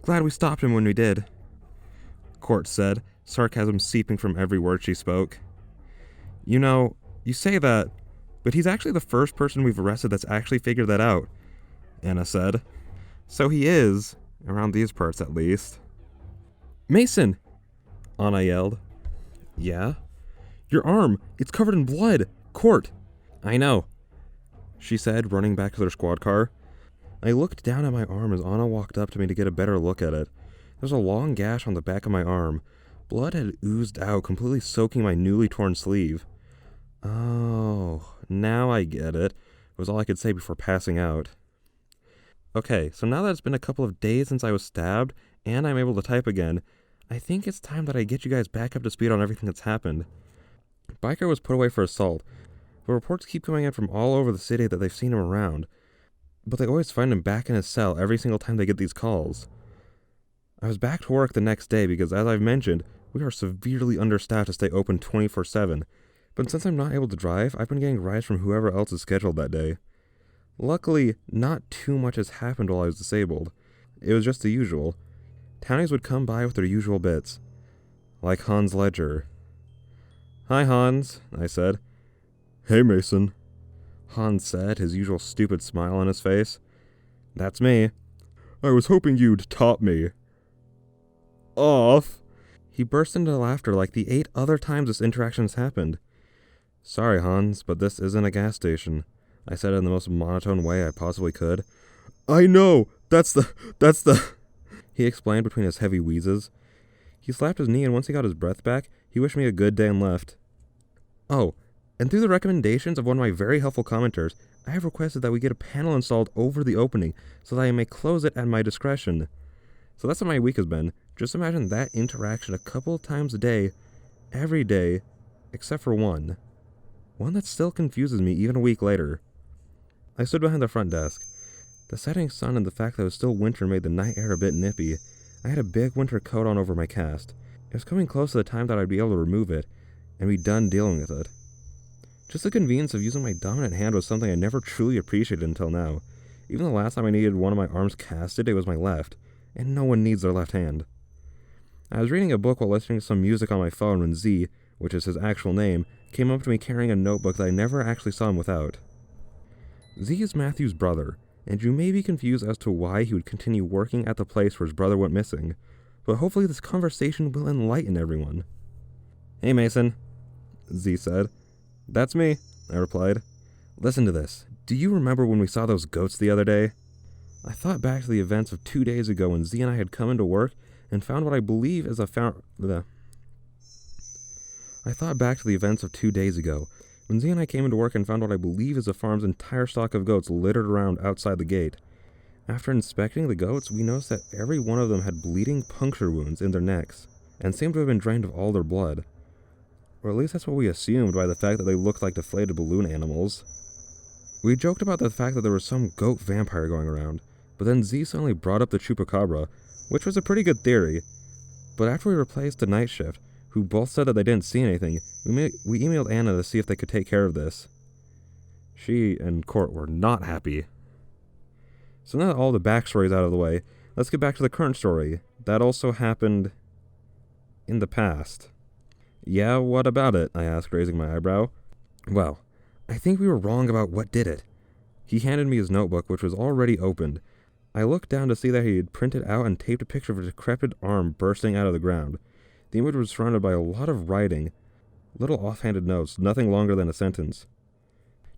Speaker 2: Glad we stopped him when we did," Court said, sarcasm seeping from every word she spoke. "You know, you say that, but he's actually the first person we've arrested that's actually figured that out," Anna said. "So he is, around these parts at least." "Mason!" Anna yelled. "Yeah?" "Your arm, it's covered in blood. Court." "I know," she said, running back to their squad car. I looked down at my arm as Anna walked up to me to get a better look at it. There was a long gash on the back of my arm. Blood had oozed out, completely soaking my newly torn sleeve. "Oh, now I get it," was all I could say before passing out. "Okay, so now that it's been a couple of days since I was stabbed, and I'm able to type again, I think it's time that I get you guys back up to speed on everything that's happened." Biker was put away for assault, but reports keep coming in from all over the city that they've seen him around, but they always find him back in his cell every single time they get these calls. I was back to work the next day because, as I've mentioned, we are severely understaffed to stay open 24/7, but since I'm not able to drive, I've been getting rides from whoever else is scheduled that day. Luckily, not too much has happened while I was disabled. It was just the usual. Townies would come by with their usual bits, like Hans Ledger. "Hi, Hans," I said. "Hey, Mason," Hans said, his usual stupid smile on his face. "That's me." "I was hoping you'd top me." "Off." He burst into laughter like the 8 other times this interaction has happened. "Sorry, Hans, but this isn't a gas station," I said in the most monotone way I possibly could. "I know! That's the... He explained between his heavy wheezes. He slapped his knee, and once he got his breath back, he wished me a good day and left. "Oh, and through the recommendations of one of my very helpful commenters, I have requested that we get a panel installed over the opening so that I may close it at my discretion." So that's what my week has been. Just imagine that interaction a couple of times a day, every day, except for one. One that still confuses me even a week later. I stood behind the front desk. The setting sun and the fact that it was still winter made the night air a bit nippy. I had a big winter coat on over my cast. It was coming close to the time that I'd be able to remove it and be done dealing with it. Just the convenience of using my dominant hand was something I never truly appreciated until now. Even the last time I needed one of my arms casted, it was my left, and no one needs their left hand. I was reading a book while listening to some music on my phone when Z, which is his actual name, came up to me carrying a notebook that I never actually saw him without. Z is Matthew's brother, and you may be confused as to why he would continue working at the place where his brother went missing, but hopefully this conversation will enlighten everyone. "Hey, Mason," Z said. "That's me," I replied. "Listen to this. Do you remember when we saw those goats the other day?" I thought back to the events of 2 days ago when Z and I had come into work and found what I believe is a I thought back to the events of 2 days ago when Z and I came into work and found what I believe is the farm's entire stock of goats littered around outside the gate. After inspecting the goats, we noticed that every one of them had bleeding puncture wounds in their necks and seemed to have been drained of all their blood. Or at least that's what we assumed by the fact that they looked like deflated balloon animals. We joked about the fact that there was some goat vampire going around, but then Z suddenly brought up the chupacabra, which was a pretty good theory. But after we replaced the night shift, who both said that they didn't see anything, we emailed Anna to see if they could take care of this. She and Court were not happy. So now that all the backstory is out of the way, let's get back to the current story. That also happened in the past. Yeah, what about it? I asked, raising my eyebrow. Well, I think we were wrong about what did it. He handed me his notebook, which was already opened. I looked down to see that he had printed out and taped a picture of a decrepit arm bursting out of the ground. The image was surrounded by a lot of writing, little offhanded notes, nothing longer than a sentence.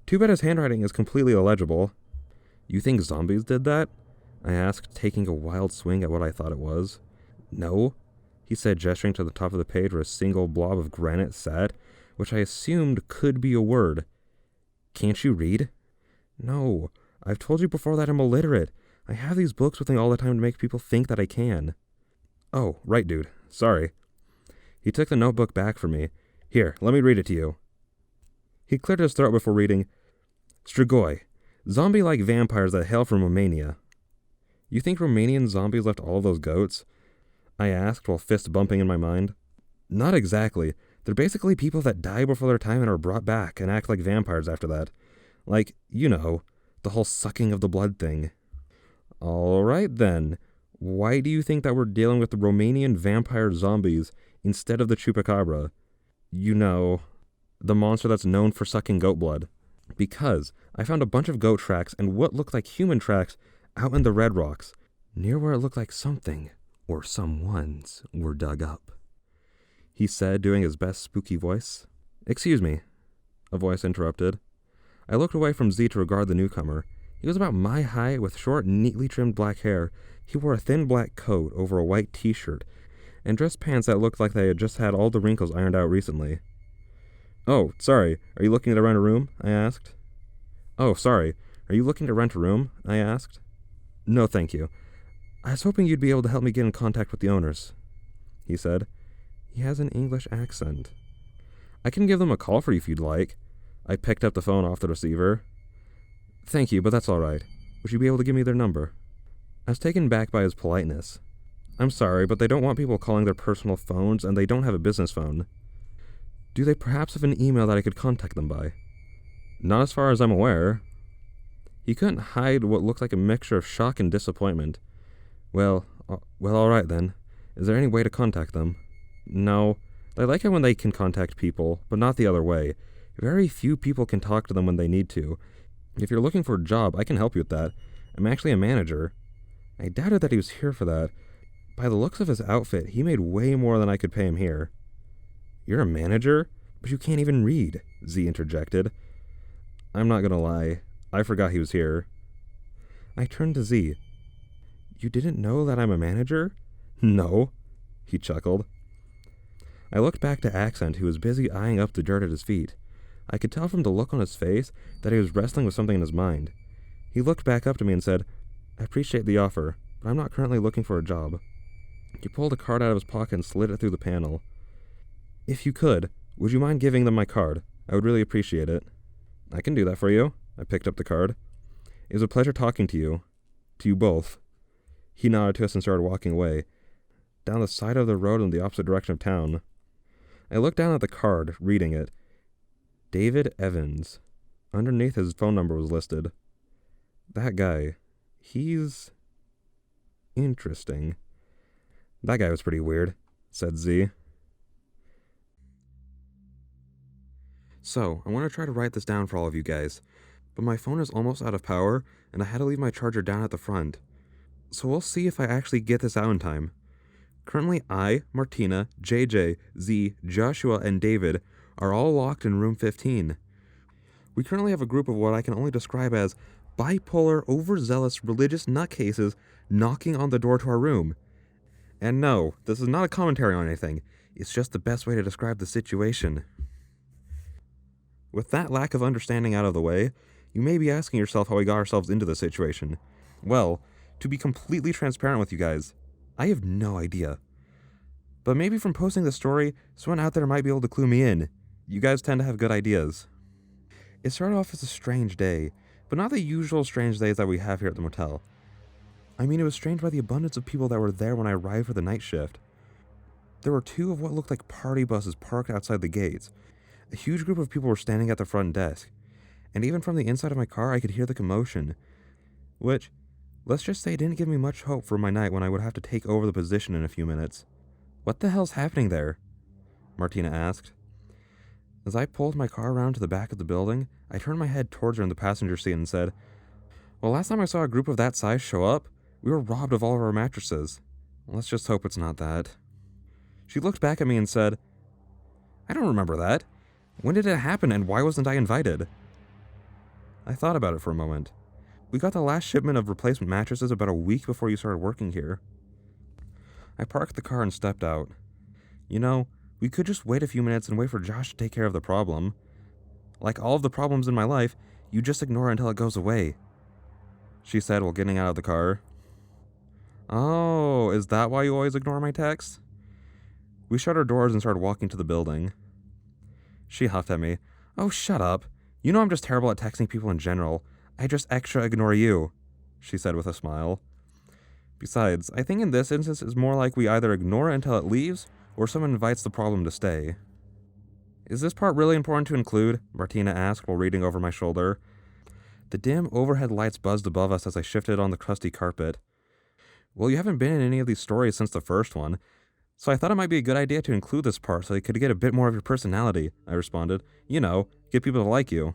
Speaker 2: Too bad his handwriting is completely illegible. You think zombies did that? I asked, taking a wild swing at what I thought it was. No, he said, gesturing to the top of the page where a single blob of granite sat, which I assumed could be a word. Can't you read? No, I've told you before that I'm illiterate. I have these books with me all the time to make people think that I can. Oh, right, dude. Sorry. He took the notebook back from me. Here, let me read it to you. He cleared his throat before reading, Strigoi, zombie-like vampires that hail from Romania. You think Romanian zombies left all those goats? I asked, while fist bumping in my mind. Not exactly. They're basically people that die before their time and are brought back and act like vampires after that. Like, you know, the whole sucking of the blood thing. All right, then. Why do you think that we're dealing with the Romanian vampire zombies instead of the chupacabra? You know, the monster that's known for sucking goat blood. Because I found a bunch of goat tracks and what looked like human tracks out in the red rocks, near where it looked like something or someone's were dug up. He said, doing his best spooky voice. Excuse me, a voice interrupted. I looked away from Z to regard the newcomer. He was about my height with short, neatly trimmed black hair. He wore a thin black coat over a white t-shirt and dress pants that looked like they had just had all the wrinkles ironed out recently. Oh, sorry, are you looking to rent a room? I asked. Oh, sorry, are you looking to rent a room? I asked. No, thank you. I was hoping you'd be able to help me get in contact with the owners, he said. He has an English accent. I can give them a call for you if you'd like. I picked up the phone off the receiver. Thank you, but that's all right. Would you be able to give me their number? I was taken back by his politeness. I'm sorry, but they don't want people calling their personal phones, and they don't have a business phone. Do they perhaps have an email that I could contact them by? Not as far as I'm aware. He couldn't hide what looked like a mixture of shock and disappointment. Well, all right then. Is there any way to contact them? No. They like it when they can contact people, but not the other way. Very few people can talk to them when they need to. If you're looking for a job, I can help you with that. I'm actually a manager. I doubted that he was here for that. By the looks of his outfit, he made way more than I could pay him here. You're a manager? But you can't even read, Z interjected. I'm not gonna lie. I forgot he was here. I turned to Z. You didn't know that I'm a manager? No, he chuckled. I looked back to Accent, who was busy eyeing up the dirt at his feet. I could tell from the look on his face that he was wrestling with something in his mind. He looked back up to me and said, I appreciate the offer, but I'm not currently looking for a job. He pulled a card out of his pocket and slid it through the panel. If you could, would you mind giving them my card? I would really appreciate it. I can do that for you. I picked up the card. It was a pleasure talking to you. To you both. He nodded to us and started walking away, down the side of the road in the opposite direction of town. I looked down at the card, reading it. David Evans. Underneath his phone number was listed. That guy. He's interesting. That guy was pretty weird, said Z. So, I want to try to write this down for all of you guys, but my phone is almost out of power, and I had to leave my charger down at the front. So we'll see if I actually get this out in time. Currently I, Martina, JJ, Z, Joshua, and David are all locked in room 15. We currently have a group of what I can only describe as bipolar, overzealous, religious nutcases knocking on the door to our room. And no, this is not a commentary on anything. It's just the best way to describe the situation. With that lack of understanding out of the way, you may be asking yourself how we got ourselves into this situation. Well, to be completely transparent with you guys, I have no idea. But maybe from posting the story, someone out there might be able to clue me in. You guys tend to have good ideas. It started off as a strange day, but not the usual strange days that we have here at the motel. I mean, it was strange by the abundance of people that were there when I arrived for the night shift. There were 2 of what looked like party buses parked outside the gates. A huge group of people were standing at the front desk, and even from the inside of my car I could hear the commotion, which, let's just say, didn't give me much hope for my night when I would have to take over the position in a few minutes. "What the hell's happening there?" Martina asked. As I pulled my car around to the back of the building, I turned my head towards her in the passenger seat and said, "Well, last time I saw a group of that size show up, we were robbed of all of our mattresses. Let's just hope it's not that." She looked back at me and said, "I don't remember that. When did it happen and why wasn't I invited?" I thought about it for a moment. "We got the last shipment of replacement mattresses about a week before you started working here." I parked the car and stepped out. "You know, we could just wait a few minutes and wait for Josh to take care of the problem. Like all of the problems in my life, you just ignore it until it goes away," she said while getting out of the car. "Oh, is that why you always ignore my texts?" We shut our doors and started walking to the building. She huffed at me. "Oh, shut up. You know I'm just terrible at texting people in general. I just extra ignore you," she said with a smile. "Besides, I think in this instance it's more like we either ignore it until it leaves, or someone invites the problem to stay." "Is this part really important to include?" Martina asked while reading over my shoulder. The dim overhead lights buzzed above us as I shifted on the crusty carpet. "Well, you haven't been in any of these stories since the first one, so I thought it might be a good idea to include this part so you could get a bit more of your personality," I responded. "You know, get people to like you."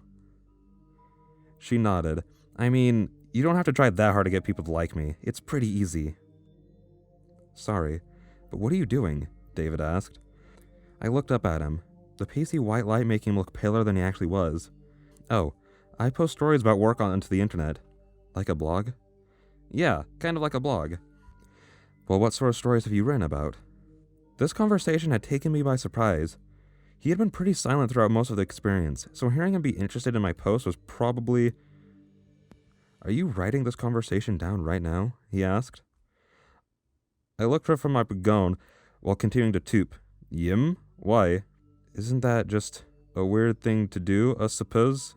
Speaker 2: She nodded. "I mean, you don't have to try that hard to get people to like me. It's pretty easy." "Sorry, but what are you doing?" David asked. I looked up at him, the pasty white light making him look paler than he actually was. "Oh, I post stories about work onto the internet." "Like a blog?" "Yeah, kind of like a blog." "Well, what sort of stories have you written about?" This conversation had taken me by surprise. He had been pretty silent throughout most of the experience, so hearing him be interested in my post was probably... "Are you writing this conversation down right now?" he asked. I looked up from my pagone while continuing to toop. "Yim? Why? Isn't that just a weird thing to do, I suppose?"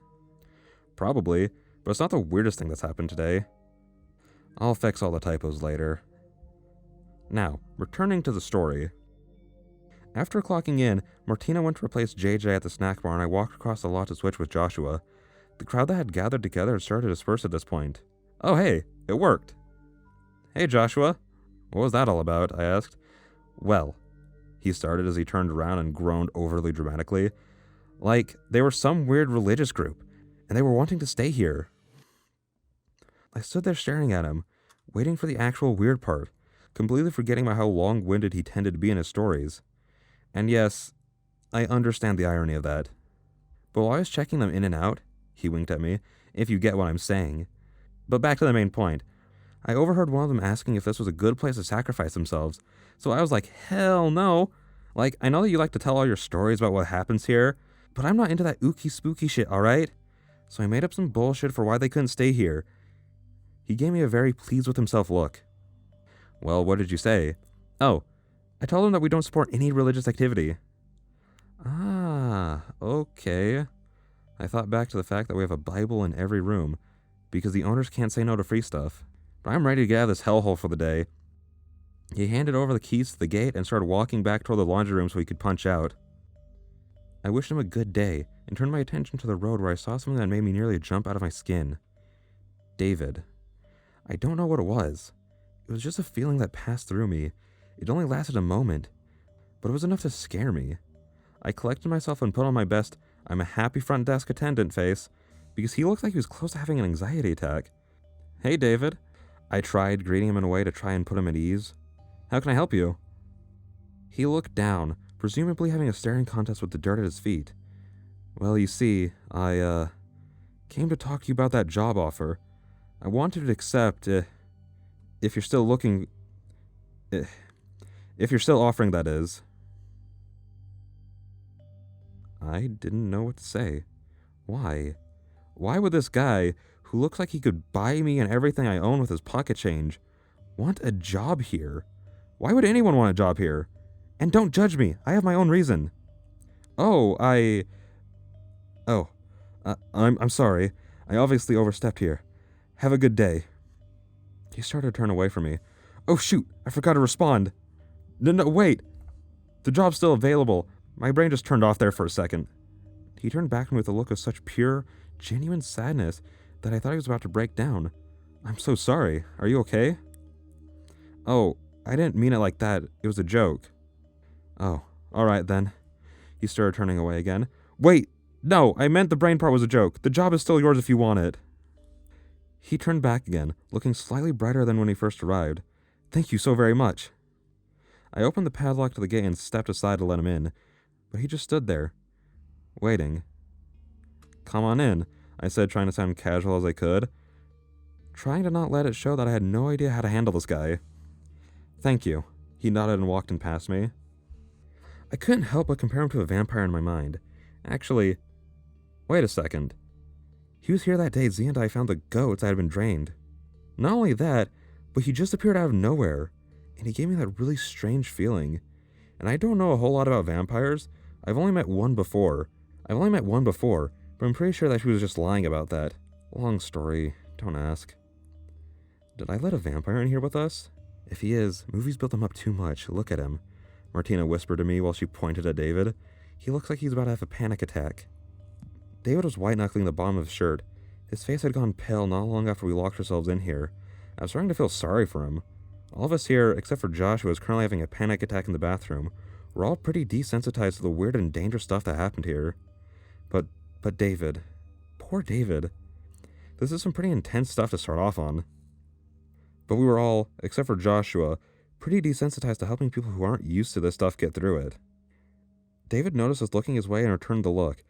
Speaker 2: "Probably, but it's not the weirdest thing that's happened today." "I'll fix all the typos later." Now, returning to the story. After clocking in, Martina went to replace JJ at the snack bar and I walked across the lot to switch with Joshua. The crowd that had gathered together had started to disperse at this point. "Oh hey, it worked." "Hey Joshua, what was that all about?" I asked. "Well," he started as he turned around and groaned overly dramatically. "Like, they were some weird religious group, and they were wanting to stay here." I stood there staring at him, waiting for the actual weird part, completely forgetting about how long-winded he tended to be in his stories. And yes, I understand the irony of that. But while I was checking them in and out, he winked at me, if you get what I'm saying. But back to the main point. I overheard one of them asking if this was a good place to sacrifice themselves, so I was like, hell no. Like, I know that you like to tell all your stories about what happens here, but I'm not into that ooky spooky shit, alright? So I made up some bullshit for why they couldn't stay here. He gave me a very pleased with himself look. "Well, what did you say?" "Oh, I told him that we don't support any religious activity." "Ah, okay." I thought back to the fact that we have a Bible in every room, because the owners can't say no to free stuff. But I'm ready to get out of this hellhole for the day. He handed over the keys to the gate and started walking back toward the laundry room so he could punch out. I wished him a good day and turned my attention to the road where I saw something that made me nearly jump out of my skin. David. I don't know what it was. It was just a feeling that passed through me. It only lasted a moment, but it was enough to scare me. I collected myself and put on my best "I'm a happy front desk attendant" face, because he looked like he was close to having an anxiety attack. "Hey, David." I tried, greeting him in a way to try and put him at ease. "How can I help you?" He looked down, presumably having a staring contest with the dirt at his feet. "Well, you see, I came to talk to you about that job offer. I wanted to accept, if you're still looking... if you're still offering, that is. I didn't know what to say. Why? Why would this guy, who looks like he could buy me and everything I own with his pocket change, want a job here? Why would anyone want a job here? And don't judge me, I have my own reason. I'm sorry. I obviously overstepped here. Have a good day. He started to turn away from me. Oh shoot, I forgot to respond. No, wait. The job's still available. My brain just turned off there for a second. He turned back to me with a look of such pure, genuine sadness that I thought he was about to break down. I'm so sorry. Are you okay? Oh, I didn't mean it like that. It was a joke. Oh, alright then. He started turning away again. Wait! No, I meant the brain part was a joke. The job is still yours if you want it. He turned back again, looking slightly brighter than when he first arrived. Thank you so very much. I opened the padlock to the gate and stepped aside to let him in, but he just stood there, waiting. Come on in, I said, trying to sound casual as I could, trying to not let it show that I had no idea how to handle this guy. Thank you. He nodded and walked in past me. I couldn't help but compare him to a vampire in my mind. Actually, wait a second. He was here that day Z and I found the goats that had been drained. Not only that, but he just appeared out of nowhere, and he gave me that really strange feeling. And I don't know a whole lot about vampires. I've only met one before, but I'm pretty sure that she was just lying about that. Long story, don't ask. Did I let a vampire in here with us? If he is, movies built him up too much. Look at him. Martina whispered to me while she pointed at David. He looks like he's about to have a panic attack. David was white-knuckling the bottom of his shirt. His face had gone pale not long after we locked ourselves in here. I was starting to feel sorry for him. All of us here, except for Josh, who was currently having a panic attack in the bathroom, were all pretty desensitized to the weird and dangerous stuff that happened here. But David. Poor David. This is some pretty intense stuff to start off on. But we were all, except for Joshua, pretty desensitized to helping people who aren't used to this stuff get through it. David noticed us looking his way and returned the look.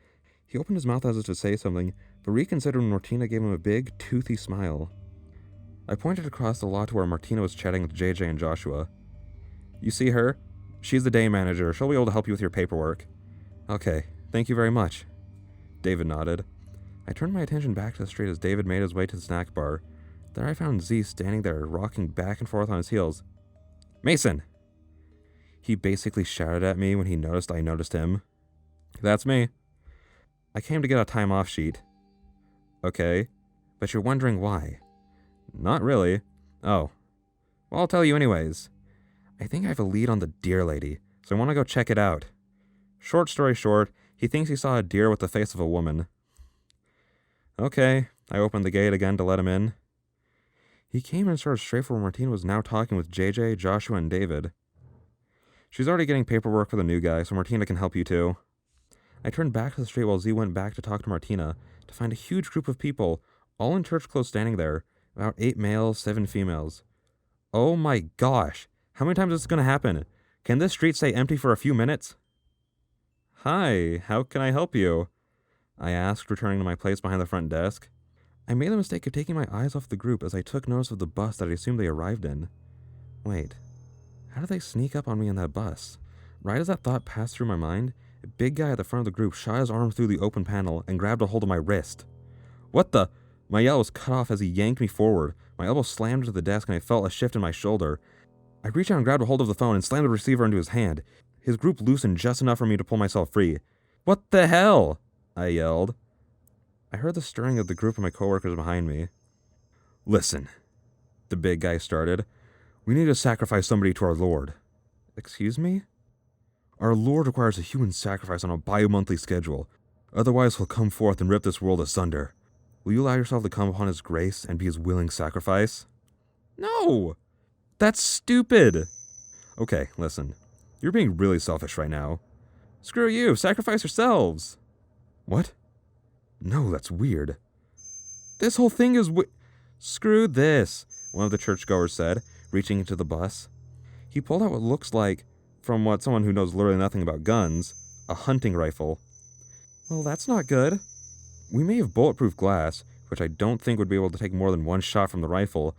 Speaker 2: He opened his mouth as if to say something, but reconsidered when Martina gave him a big, toothy smile. I pointed across the lot to where Martina was chatting with JJ and Joshua. You see her? She's the day manager. She'll be able to help you with your paperwork. Okay, thank you very much. David nodded. I turned my attention back to the street as David made his way to the snack bar. There I found Z standing there, rocking back and forth on his heels. Mason! He basically shouted at me when he noticed I noticed him. That's me. I came to get a time-off sheet. Okay, but you're wondering why. Not really. Oh. Well, I'll tell you anyways. I think I have a lead on the deer lady, so I want to go check it out. Short story short, he thinks he saw a deer with the face of a woman. Okay, I opened the gate again to let him in. He came and started straight for where Martina was now talking with JJ, Joshua, and David. She's already getting paperwork for the new guy, so Martina can help you too. I turned back to the street while Z went back to talk to Martina to find a huge group of people, all in church clothes standing there, about 8 males, 7 females. Oh my gosh, how many times is this going to happen? Can this street stay empty for a few minutes? Hi, how can I help you? I asked, returning to my place behind the front desk. I made the mistake of taking my eyes off the group as I took notice of the bus that I assumed they arrived in. Wait, how did they sneak up on me in that bus? Right as that thought passed through my mind, a big guy at the front of the group shot his arm through the open panel and grabbed a hold of my wrist. What the? My yell was cut off as he yanked me forward. My elbow slammed into the desk and I felt a shift in my shoulder. I reached out and grabbed a hold of the phone and slammed the receiver into his hand. His group loosened just enough for me to pull myself free. What the hell? I yelled. I heard the stirring of the group of my coworkers behind me. Listen, the big guy started. We need to sacrifice somebody to our Lord. Excuse me? Our Lord requires a human sacrifice on a bi-monthly schedule. Otherwise he'll come forth and rip this world asunder. Will you allow yourself to come upon his grace and be his willing sacrifice? No! That's stupid! Okay, listen. You're being really selfish right now. Screw you! Sacrifice yourselves! What? No, that's weird. This whole thing is Screw this, one of the churchgoers said, reaching into the bus. He pulled out what looks like, from what someone who knows literally nothing about guns, a hunting rifle. Well, that's not good. We may have bulletproof glass, which I don't think would be able to take more than one shot from the rifle,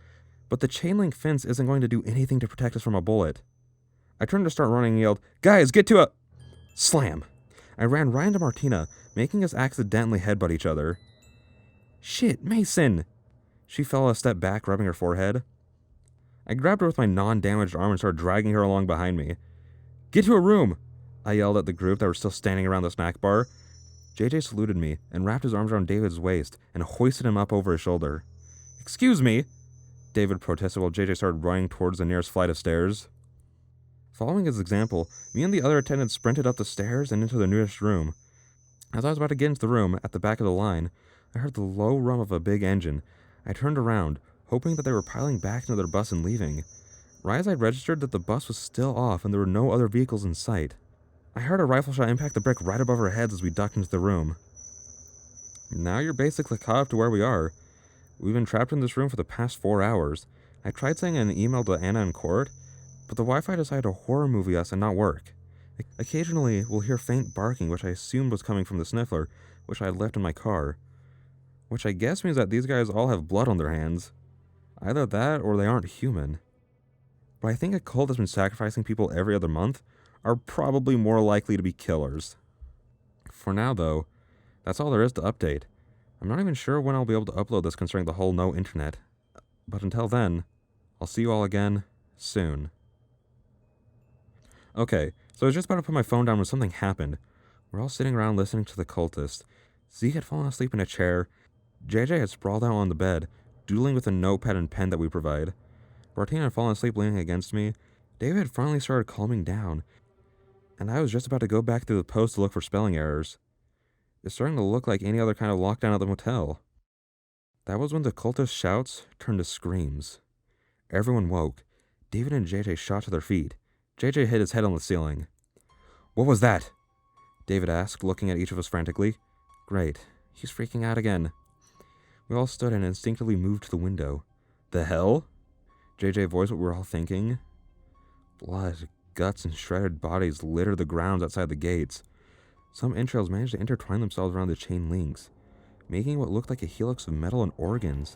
Speaker 2: but the chain link fence isn't going to do anything to protect us from a bullet. I turned to start running and yelled, "Guys, get to a..." Slam! I ran right into Martina, making us accidentally headbutt each other. "Shit, Mason!" She fell a step back, rubbing her forehead. I grabbed her with my non-damaged arm and started dragging her along behind me. "Get to a room!" I yelled at the group that were still standing around the snack bar. JJ saluted me and wrapped his arms around David's waist and hoisted him up over his shoulder. "Excuse me," David protested while JJ started running towards the nearest flight of stairs. Following his example, me and the other attendants sprinted up the stairs and into the nearest room. As I was about to get into the room, at the back of the line, I heard the low rum of a big engine. I turned around, hoping that they were piling back into their bus and leaving. Right as I registered that the bus was still off and there were no other vehicles in sight, I heard a rifle shot impact the brick right above our heads as we ducked into the room. Now you're basically caught up to where we are. We've been trapped in this room for the past 4 hours. I tried sending an email to Anna in court, but the Wi-Fi decided to horror movie us and not work. Occasionally, we'll hear faint barking, which I assumed was coming from the sniffler, which I had left in my car. Which I guess means that these guys all have blood on their hands. Either that, or they aren't human. But I think a cult that's been sacrificing people every other month are probably more likely to be killers. For now, though, that's all there is to update. I'm not even sure when I'll be able to upload this concerning the whole no internet. But until then, I'll see you all again soon. Okay, so I was just about to put my phone down when something happened. We're all sitting around listening to the cultist. Zeke had fallen asleep in a chair. JJ had sprawled out on the bed, doodling with a notepad and pen that we provide. Martina had fallen asleep leaning against me. David had finally started calming down, and I was just about to go back through the post to look for spelling errors. It's starting to look like any other kind of lockdown at the motel. That was when the cultist's shouts turned to screams. Everyone woke. David and JJ shot to their feet. JJ hit his head on the ceiling. "What was that?" David asked, looking at each of us frantically. Great. He's freaking out again. We all stood and instinctively moved to the window. "The hell?" JJ voiced what we were all thinking. Blood, guts, and shredded bodies littered the grounds outside the gates. Some entrails managed to intertwine themselves around the chain links, making what looked like a helix of metal and organs.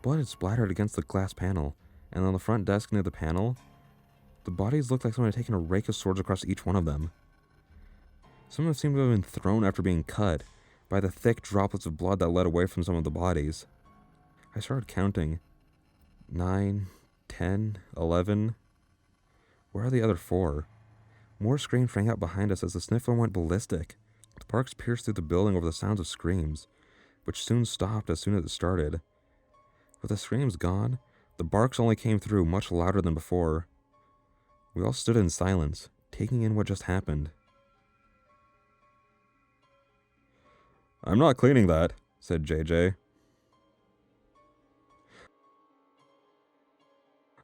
Speaker 2: Blood had splattered against the glass panel, and on the front desk near the panel, the bodies looked like someone had taken a rake of swords across each one of them. Some of them seemed to have been thrown after being cut by the thick droplets of blood that led away from some of the bodies. I started counting. 9, 10, 11. Where are the other 4? More screams rang out behind us as the sniffler went ballistic. The sparks pierced through the building over the sounds of screams, which soon stopped as soon as it started. With the screams gone, the barks only came through much louder than before. We all stood in silence, taking in what just happened. "I'm not cleaning that," said JJ.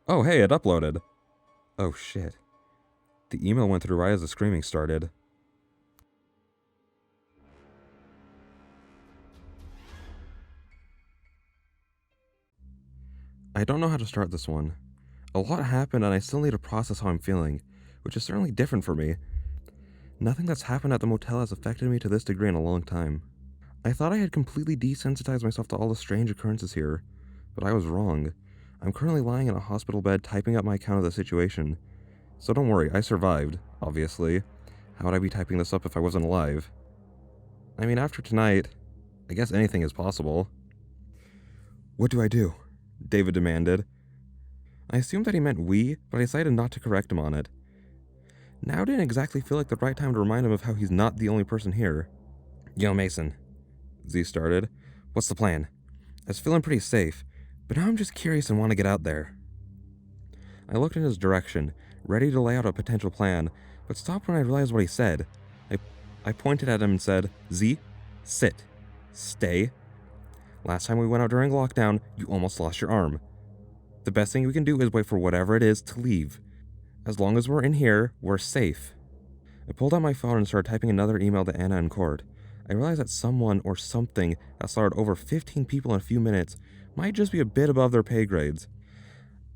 Speaker 2: "Oh, hey, it uploaded." Oh, shit. The email went through right as the screaming started. I don't know how to start this one. A lot happened and I still need to process how I'm feeling, which is certainly different for me. Nothing that's happened at the motel has affected me to this degree in a long time. I thought I had completely desensitized myself to all the strange occurrences here, but I was wrong. I'm currently lying in a hospital bed typing up my account of the situation. So don't worry, I survived, obviously. How would I be typing this up if I wasn't alive? I mean, after tonight, I guess anything is possible. "What do I do?" David demanded. I assumed that he meant we, but I decided not to correct him on it. Now didn't exactly feel like the right time to remind him of how he's not the only person here. "Yo, Mason," Z started. "What's the plan? I was feeling pretty safe, but now I'm just curious and want to get out there." I looked in his direction, ready to lay out a potential plan, but stopped when I realized what he said. I pointed at him and said, "Z, sit. Stay. Last time we went out during lockdown, you almost lost your arm. The best thing we can do is wait for whatever it is to leave. As long as we're in here, we're safe." I pulled out my phone and started typing another email to Anna in court. I realized that someone or something that slaughtered over 15 people in a few minutes might just be a bit above their pay grades.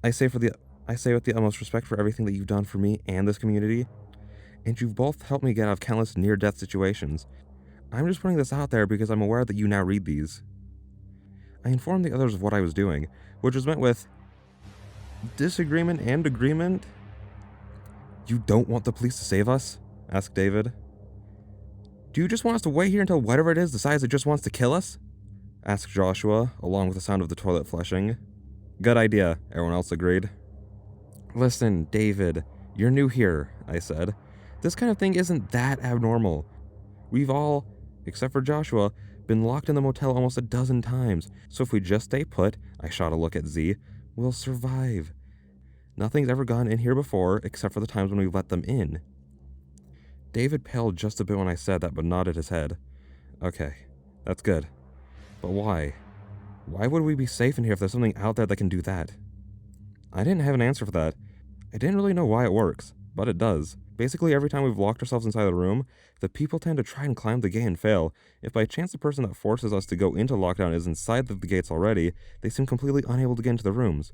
Speaker 2: I say with the utmost respect for everything that you've done for me and this community, and you've both helped me get out of countless near-death situations. I'm just putting this out there because I'm aware that you now read these. I informed the others of what I was doing, which was met with disagreement and agreement. You don't want the police to save us? Asked David. Do you just want us to wait here until whatever it is decides it just wants to kill us? Asked Joshua, along with the sound of the toilet flushing. Good idea, everyone else agreed. Listen, David, you're new here, I said. This kind of thing isn't that abnormal. We've all, except for Joshua, been locked in the motel almost a dozen times, so if we just stay put, I shot a look at Z, we'll survive. Nothing's ever gone in here before, except for the times when we let them in. David paled just a bit when I said that, but nodded his head. Okay, that's good. But why? Why would we be safe in here if there's something out there that can do that? I didn't have an answer for that. I didn't really know why it works, but it does. Basically, every time we've locked ourselves inside the room, the people tend to try and climb the gate and fail. If by chance the person that forces us to go into lockdown is inside the gates already, they seem completely unable to get into the rooms.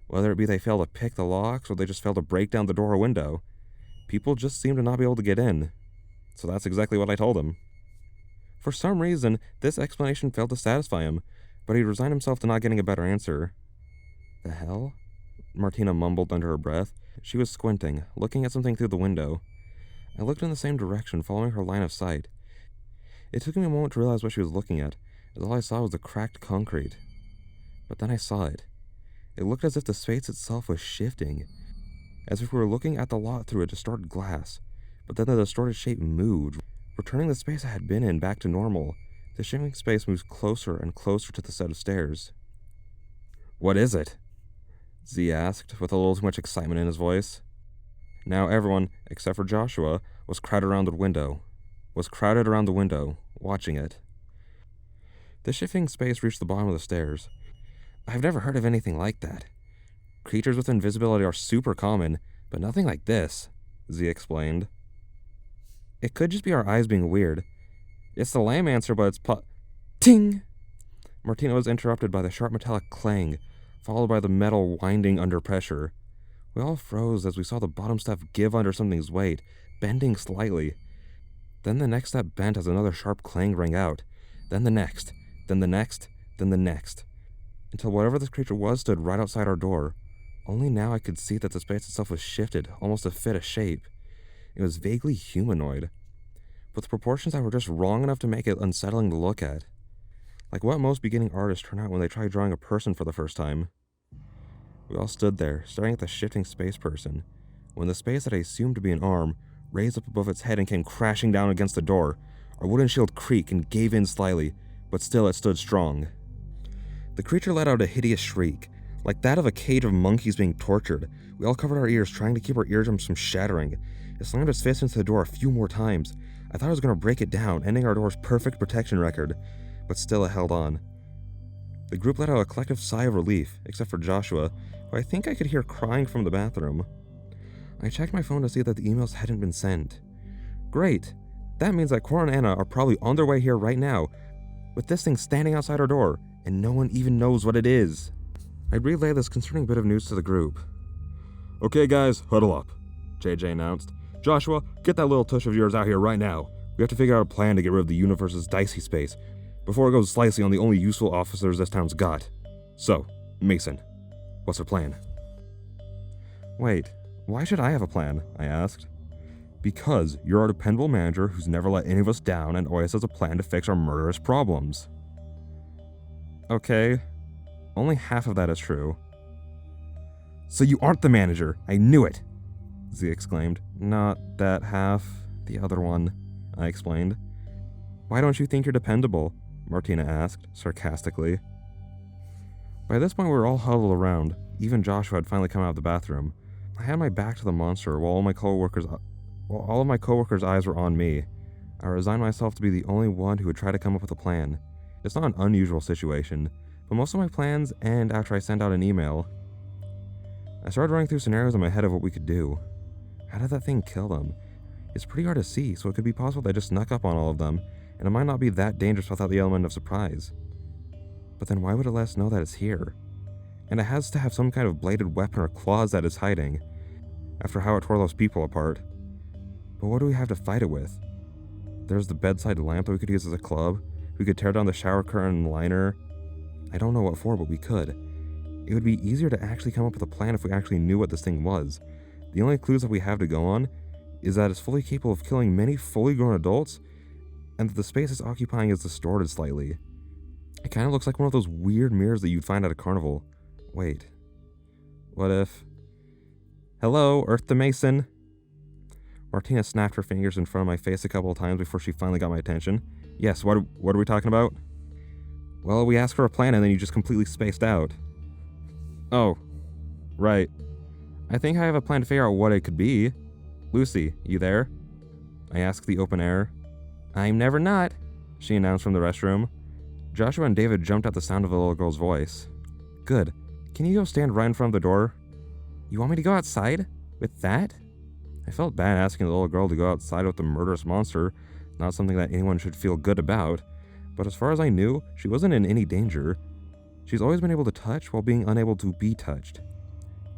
Speaker 2: Whether it be they fail to pick the locks or they just fail to break down the door or window. People just seem to not be able to get in. So that's exactly what I told him. For some reason, this explanation failed to satisfy him, but he resigned himself to not getting a better answer. The hell? Martina mumbled under her breath. She was squinting, looking at something through the window. I looked in the same direction, following her line of sight. It took me a moment to realize what she was looking at, as all I saw was the cracked concrete. But then I saw it. It looked as if the space itself was shifting, as if we were looking at the lot through a distorted glass. But then the distorted shape moved, returning the space I had been in back to normal. The shifting space moves closer and closer to the set of stairs. What is it? Z asked, with a little too much excitement in his voice. Now everyone, except for Joshua, was crowded around the window, watching it. The shifting space reached the bottom of the stairs. I've never heard of anything like that. Creatures with invisibility are super common, but nothing like this, Z explained. It could just be our eyes being weird. It's the lame answer, but it's Ting! Martina was interrupted by the sharp metallic clang, followed by the metal winding under pressure. We all froze as we saw the bottom step give under something's weight, bending slightly. Then the next step bent as another sharp clang rang out. Then the next, then the next, then the next. Until whatever this creature was stood right outside our door. Only now I could see that the space itself was shifted, almost to fit a shape. It was vaguely humanoid, with proportions that were just wrong enough to make it unsettling to look at. Like what most beginning artists turn out when they try drawing a person for the first time. We all stood there, staring at the shifting space person, when the space that I assumed to be an arm raised up above its head and came crashing down against the door. Our wooden shield creaked and gave in slightly, but still it stood strong. The creature let out a hideous shriek, like that of a cage of monkeys being tortured. We all covered our ears, trying to keep our eardrums from shattering. It slammed its fist into the door a few more times. I thought it was going to break it down, ending our door's perfect protection record, but still it held on. The group let out a collective sigh of relief, except for Joshua, who I think I could hear crying from the bathroom. I checked my phone to see that the emails hadn't been sent. Great! That means that Cora and Anna are probably on their way here right now, with this thing standing outside our door, and no one even knows what it is. I relayed this concerning bit of news to the group. Okay guys, huddle up, JJ announced. Joshua, get that little tush of yours out here right now. We have to figure out a plan to get rid of the universe's dicey space, before it goes slicey on the only useful officers this town's got. So, Mason, what's our plan? Wait, why should I have a plan? I asked. Because you're our dependable manager who's never let any of us down and always has a plan to fix our murderous problems. Okay, only half of that is true. So you aren't the manager, I knew it, Z exclaimed. Not that half, the other one, I explained. Why don't you think you're dependable? Martina asked, sarcastically. By this point we were all huddled around. Even Joshua had finally come out of the bathroom. I had my back to the monster while all of my coworkers' eyes were on me. I resigned myself to be the only one who would try to come up with a plan. It's not an unusual situation, but most of my plans end after I send out an email. I started running through scenarios in my head of what we could do. How did that thing kill them? It's pretty hard to see, so it could be possible they just snuck up on all of them, and it might not be that dangerous without the element of surprise. But then why would it let us know that it's here? And it has to have some kind of bladed weapon or claws that it's hiding, after how it tore those people apart. But what do we have to fight it with? There's the bedside lamp that we could use as a club. We could tear down the shower curtain liner. I don't know what for, but we could. It would be easier to actually come up with a plan if we actually knew what this thing was. The only clues that we have to go on is that it's fully capable of killing many fully grown adults, and that the space it's occupying is distorted slightly. It kind of looks like one of those weird mirrors that you'd find at a carnival. Wait. What if... Hello, Earth the Mason. Martina snapped her fingers in front of my face a couple of times before she finally got my attention. Yes, what are we talking about? Well, we asked for a plan and then you just completely spaced out. Oh, right. I think I have a plan to figure out what it could be. Lucy, you there? I asked the open air. I'm never not, she announced from the restroom. Joshua and David jumped at the sound of the little girl's voice. Good. Can you go stand right in front of the door? You want me to go outside? With that? I felt bad asking the little girl to go outside with the murderous monster, not something that anyone should feel good about, but as far as I knew, she wasn't in any danger. She's always been able to touch while being unable to be touched.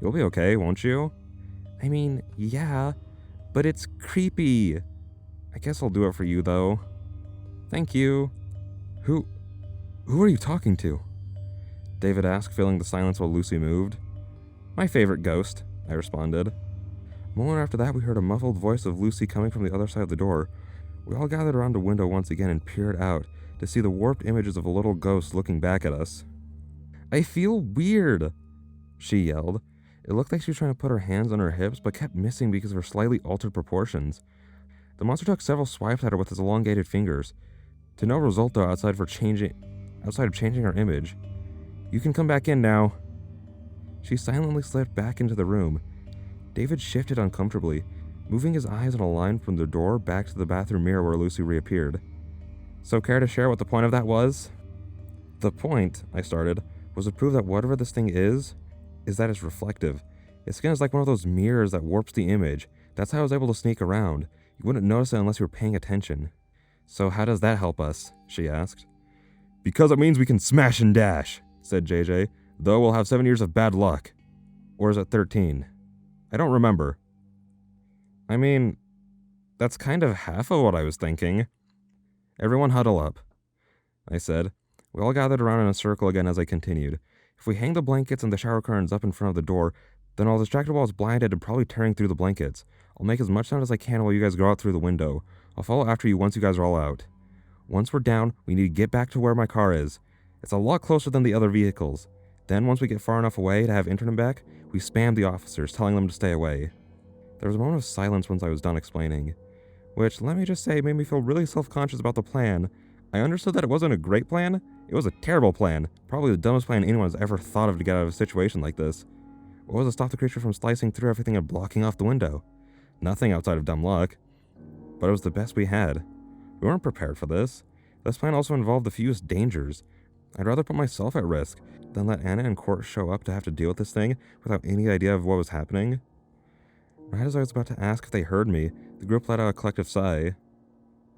Speaker 2: You'll be okay, won't you? I mean, yeah, but it's creepy. I guess I'll do it for you, though. Thank you. Who are you talking to? David asked, filling the silence while Lucy moved. My favorite ghost, I responded. A moment after that, we heard a muffled voice of Lucy coming from the other side of the door. We all gathered around the window once again and peered out to see the warped images of a little ghost looking back at us. I feel weird, she yelled. It looked like she was trying to put her hands on her hips, but kept missing because of her slightly altered proportions. The monster took several swipes at her with its elongated fingers. To no result, though, outside of changing her image. You can come back in now. She silently slipped back into the room. David shifted uncomfortably, moving his eyes in a line from the door back to the bathroom mirror where Lucy reappeared. So care to share what the point of that was? The point, I started, was to prove that whatever this thing is that it's reflective. Its skin is like one of those mirrors that warps the image. That's how I was able to sneak around. You wouldn't notice it unless you were paying attention. So how does that help us? She asked. Because it means we can smash and dash, said JJ, though we'll have 7 years of bad luck. Or is it 13? I don't remember. I mean, that's kind of half of what I was thinking. Everyone huddle up, I said. We all gathered around in a circle again as I continued. If we hang the blankets and the shower curtains up in front of the door, then I'll distract while it's blinded and probably tearing through the blankets. I'll make as much sound as I can while you guys go out through the window. I'll follow after you once you guys are all out. Once we're down, we need to get back to where my car is. It's a lot closer than the other vehicles. Then, once we get far enough away to have internet back, we spam the officers, telling them to stay away. There was a moment of silence once I was done explaining, which, let me just say, made me feel really self-conscious about the plan. I understood that it wasn't a great plan. It was a terrible plan. Probably the dumbest plan anyone has ever thought of to get out of a situation like this. What was to stop the creature from slicing through everything and blocking off the window? Nothing outside of dumb luck. But it was the best we had. We weren't prepared for this. This plan also involved the fewest dangers. I'd rather put myself at risk than let Anna and Court show up to have to deal with this thing without any idea of what was happening. Right as I was about to ask if they heard me, the group let out a collective sigh.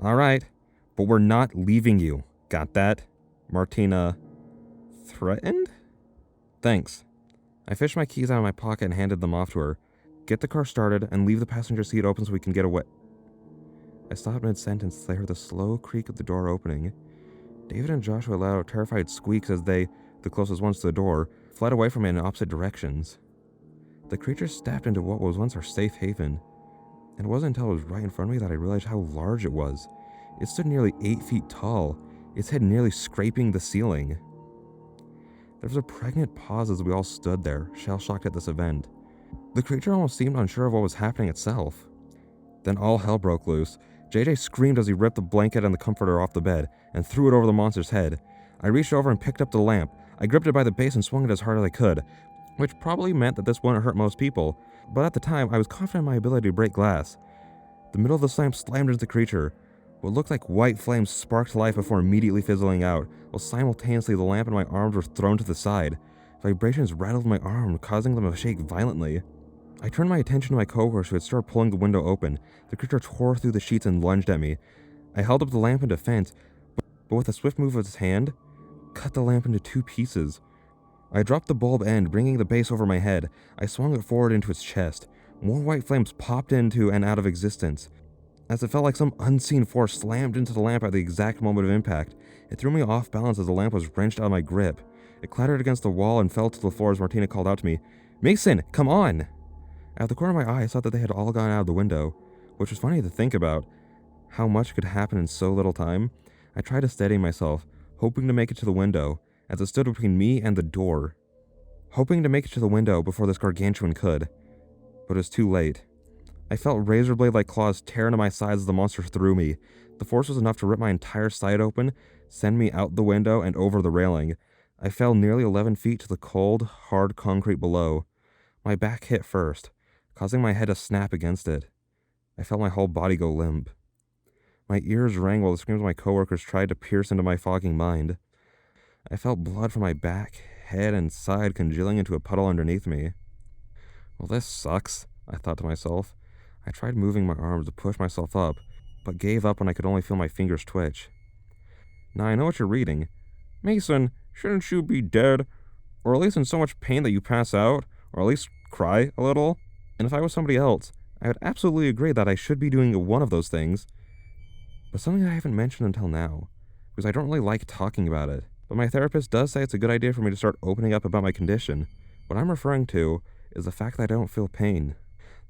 Speaker 2: All right, but we're not leaving you. Got that? Martina threatened? Thanks. I fished my keys out of my pocket and handed them off to her. Get the car started and leave the passenger seat open so we can get away. I stopped mid-sentence as I heard the slow creak of the door opening. David and Joshua let out terrified squeaks as they, the closest ones to the door, fled away from it in opposite directions. The creature stepped into what was once our safe haven, and it wasn't until it was right in front of me that I realized how large it was. It stood nearly 8 feet tall, its head nearly scraping the ceiling. There was a pregnant pause as we all stood there, shell-shocked at this event. The creature almost seemed unsure of what was happening itself. Then all hell broke loose. JJ screamed as he ripped the blanket and the comforter off the bed and threw it over the monster's head. I reached over and picked up the lamp. I gripped it by the base and swung it as hard as I could, which probably meant that this wouldn't hurt most people, but at the time I was confident in my ability to break glass. The middle of the lamp slammed into the creature. What looked like white flames sparked to life before immediately fizzling out, while simultaneously the lamp and my arms were thrown to the side. Vibrations rattled my arm, causing them to shake violently. I turned my attention to my coworkers who had started pulling the window open. The creature tore through the sheets and lunged at me. I held up the lamp in defense, but with a swift move of his hand, cut the lamp into 2 pieces. I dropped the bulb end, bringing the base over my head. I swung it forward into its chest. More white flames popped into and out of existence. As it felt like some unseen force slammed into the lamp at the exact moment of impact, it threw me off balance as the lamp was wrenched out of my grip. It clattered against the wall and fell to the floor as Martina called out to me, "Mason, come on!" Out of the corner of my eye, I saw that they had all gone out of the window, which was funny to think about. How much could happen in so little time? I tried to steady myself, hoping to make it to the window, as it stood between me and the door. Hoping to make it to the window before this gargantuan could. But it was too late. I felt razor blade-like claws tear into my sides as the monster threw me. The force was enough to rip my entire side open, send me out the window and over the railing. I fell nearly 11 feet to the cold, hard concrete below. My back hit first, causing my head to snap against it. I felt my whole body go limp. My ears rang while the screams of my coworkers tried to pierce into my fogging mind. I felt blood from my back, head, and side congealing into a puddle underneath me. Well, this sucks, I thought to myself. I tried moving my arms to push myself up, but gave up when I could only feel my fingers twitch. Now I know what you're reading. Mason, shouldn't you be dead? Or at least in so much pain that you pass out? Or at least cry a little? And if I was somebody else, I would absolutely agree that I should be doing one of those things. But something I haven't mentioned until now, because I don't really like talking about it. But my therapist does say it's a good idea for me to start opening up about my condition. What I'm referring to is the fact that I don't feel pain.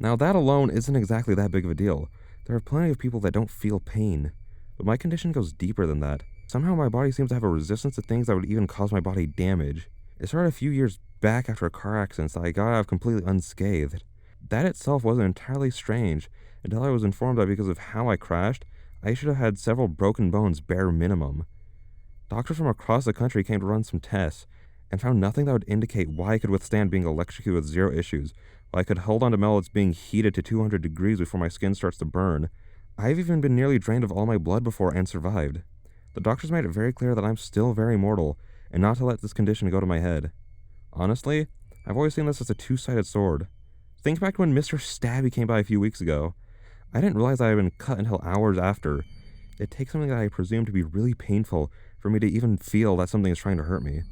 Speaker 2: Now that alone isn't exactly that big of a deal. There are plenty of people that don't feel pain. But my condition goes deeper than that. Somehow my body seems to have a resistance to things that would even cause my body damage. It started a few years back after a car accident that I got out of completely unscathed. That itself wasn't entirely strange until I was informed that because of how I crashed, I should have had several broken bones bare minimum. Doctors from across the country came to run some tests and found nothing that would indicate why I could withstand being electrocuted with zero issues, while I could hold on to metal that's being heated to 200 degrees before my skin starts to burn. I've even been nearly drained of all my blood before and survived. The doctors made it very clear that I'm still very mortal and not to let this condition go to my head. Honestly, I've always seen this as a two-sided sword. Think back to when Mr. Stabby came by a few weeks ago. I didn't realize I had been cut until hours after. It takes something that I presume to be really painful for me to even feel that something is trying to hurt me.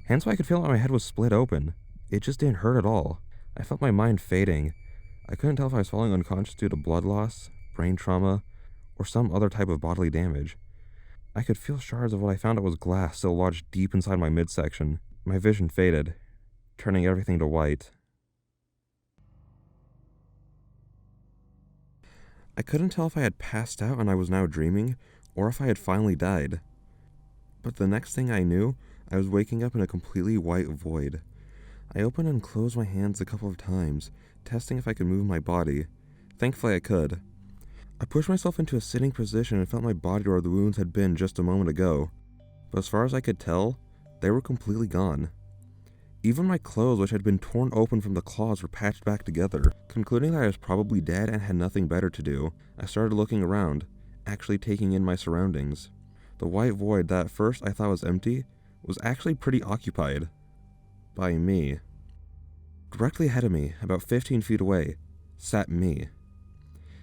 Speaker 2: Hence why I could feel that my head was split open. It just didn't hurt at all. I felt my mind fading. I couldn't tell if I was falling unconscious due to blood loss, brain trauma, or some other type of bodily damage. I could feel shards of what I found out was glass still lodged deep inside my midsection. My vision faded, turning everything to white. I couldn't tell if I had passed out and I was now dreaming, or if I had finally died. But the next thing I knew, I was waking up in a completely white void. I opened and closed my hands a couple of times, testing if I could move my body. Thankfully I could. I pushed myself into a sitting position and felt my body where the wounds had been just a moment ago. But as far as I could tell, they were completely gone. Even my clothes, which had been torn open from the claws, were patched back together. Concluding that I was probably dead and had nothing better to do, I started looking around, actually taking in my surroundings. The white void that at first I thought was empty was actually pretty occupied. By me. Directly ahead of me, about 15 feet away, sat me.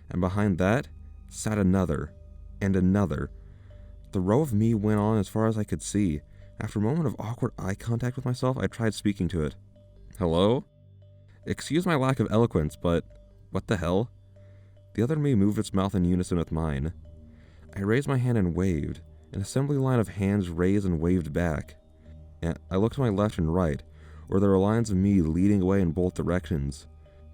Speaker 2: And behind that, sat another, and another. The row of me went on as far as I could see. After a moment of awkward eye contact with myself, I tried speaking to it. Hello? Excuse my lack of eloquence, but what the hell? The other me moved its mouth in unison with mine. I raised my hand and waved. An assembly line of hands raised and waved back. And I looked to my left and right, where there were lines of me leading away in both directions.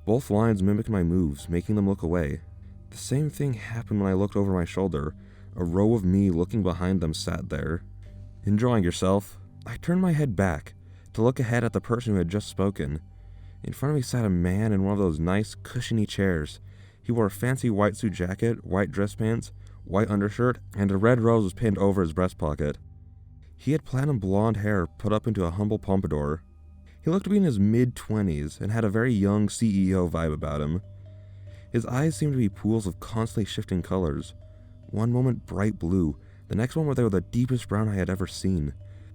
Speaker 2: Both lines mimicked my moves, making them look away. The same thing happened when I looked over my shoulder. A row of me looking behind them sat there. Enjoying yourself? I turned my head back to look ahead at the person who had just spoken. In front of me sat a man in one of those nice, cushiony chairs. He wore a fancy white suit jacket, white dress pants, white undershirt, and a red rose was pinned over his breast pocket. He had platinum blonde hair put up into a humble pompadour. He looked to be in his mid-20s and had a very young CEO vibe about him. His eyes seemed to be pools of constantly shifting colors. One moment bright blue, the next moment they were the deepest brown I had ever seen.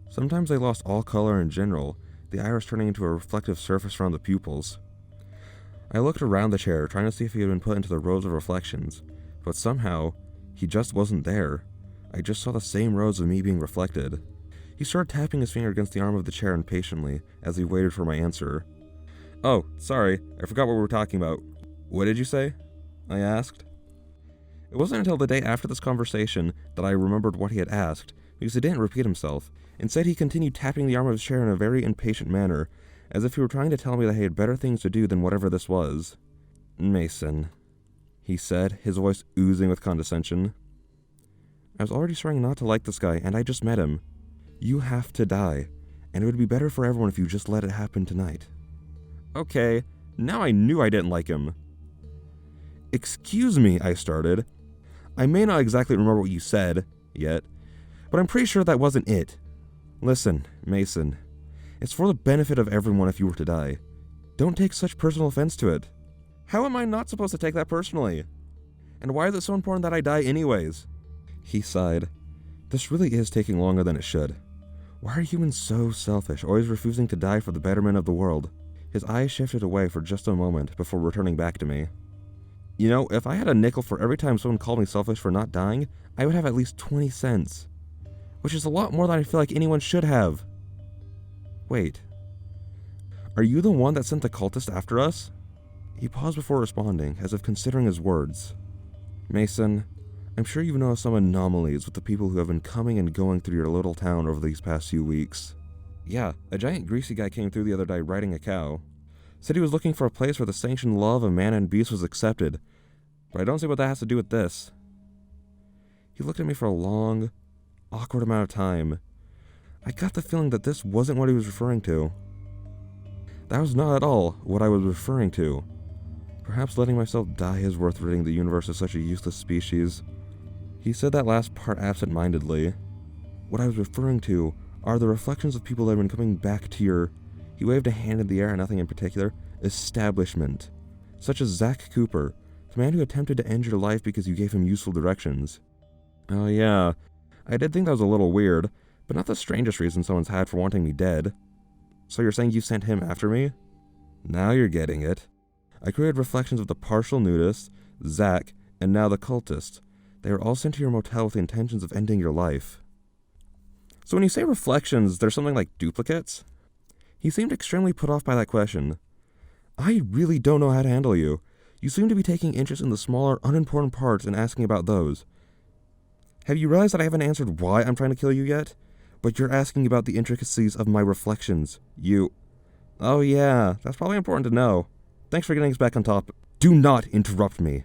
Speaker 2: Sometimes they lost all color in general, the iris turning into a reflective surface around the pupils. I looked around the chair, trying to see if he had been put into the rows of reflections, but somehow, he just wasn't there. I just saw the same rows of me being reflected. He started tapping his finger against the arm of the chair impatiently, as he waited for my answer. "Oh, sorry, I forgot what we were talking about. What did you say?" I asked. It wasn't until the day after this conversation that I remembered what he had asked, because he didn't repeat himself. Instead, he continued tapping the arm of his chair in a very impatient manner, as if he were trying to tell me that he had better things to do than whatever this was. "Mason," he said, his voice oozing with condescension. I was already starting not to like this guy, and I just met him. "You have to die, and it would be better for everyone if you just let it happen tonight." Okay, now I knew I didn't like him. "Excuse me," I started. "I may not exactly remember what you said, yet, but I'm pretty sure that wasn't it. Listen, Mason, it's for the benefit of everyone if you were to die. Don't take such personal offense to it." "How am I not supposed to take that personally? And why is it so important that I die anyways?" He sighed. "This really is taking longer than it should. Why are humans so selfish, always refusing to die for the betterment of the world?" His eyes shifted away for just a moment before returning back to me. "You know, if I had a nickel for every time someone called me selfish for not dying, I would have at least 20 cents. Which is a lot more than I feel like anyone should have." "Wait. Are you the one that sent the cultist after us?" He paused before responding, as if considering his words. "Mason, I'm sure you've noticed some anomalies with the people who have been coming and going through your little town over these past few weeks." "Yeah, a giant greasy guy came through the other day riding a cow. Said he was looking for a place where the sanctioned love of man and beast was accepted, but I don't see what that has to do with this." He looked at me for a long, awkward amount of time. I got the feeling that this wasn't what he was referring to. That was not at all what I was referring to. Perhaps letting myself die is worth ridding the universe of such a useless species. He said that last part absent-mindedly. "What I was referring to are the reflections of people that have been coming back to your," he waved a hand in the air at nothing in particular, "establishment. Such as Zach Cooper, the man who attempted to end your life because you gave him useful directions." Oh yeah, I did think that was a little weird, but not the strangest reason someone's had for wanting me dead. "So you're saying you sent him after me?" "Now you're getting it. I created reflections of the partial nudist, Zach, and now the cultist. They were all sent to your motel with the intentions of ending your life." "So when you say reflections, there's something like duplicates?" He seemed extremely put off by that question. "I really don't know how to handle you. You seem to be taking interest in the smaller, unimportant parts and asking about those. Have you realized that I haven't answered why I'm trying to kill you yet? But you're asking about the intricacies of my reflections. Oh yeah, that's probably important to know. Thanks for getting us back on top." "Do not interrupt me,"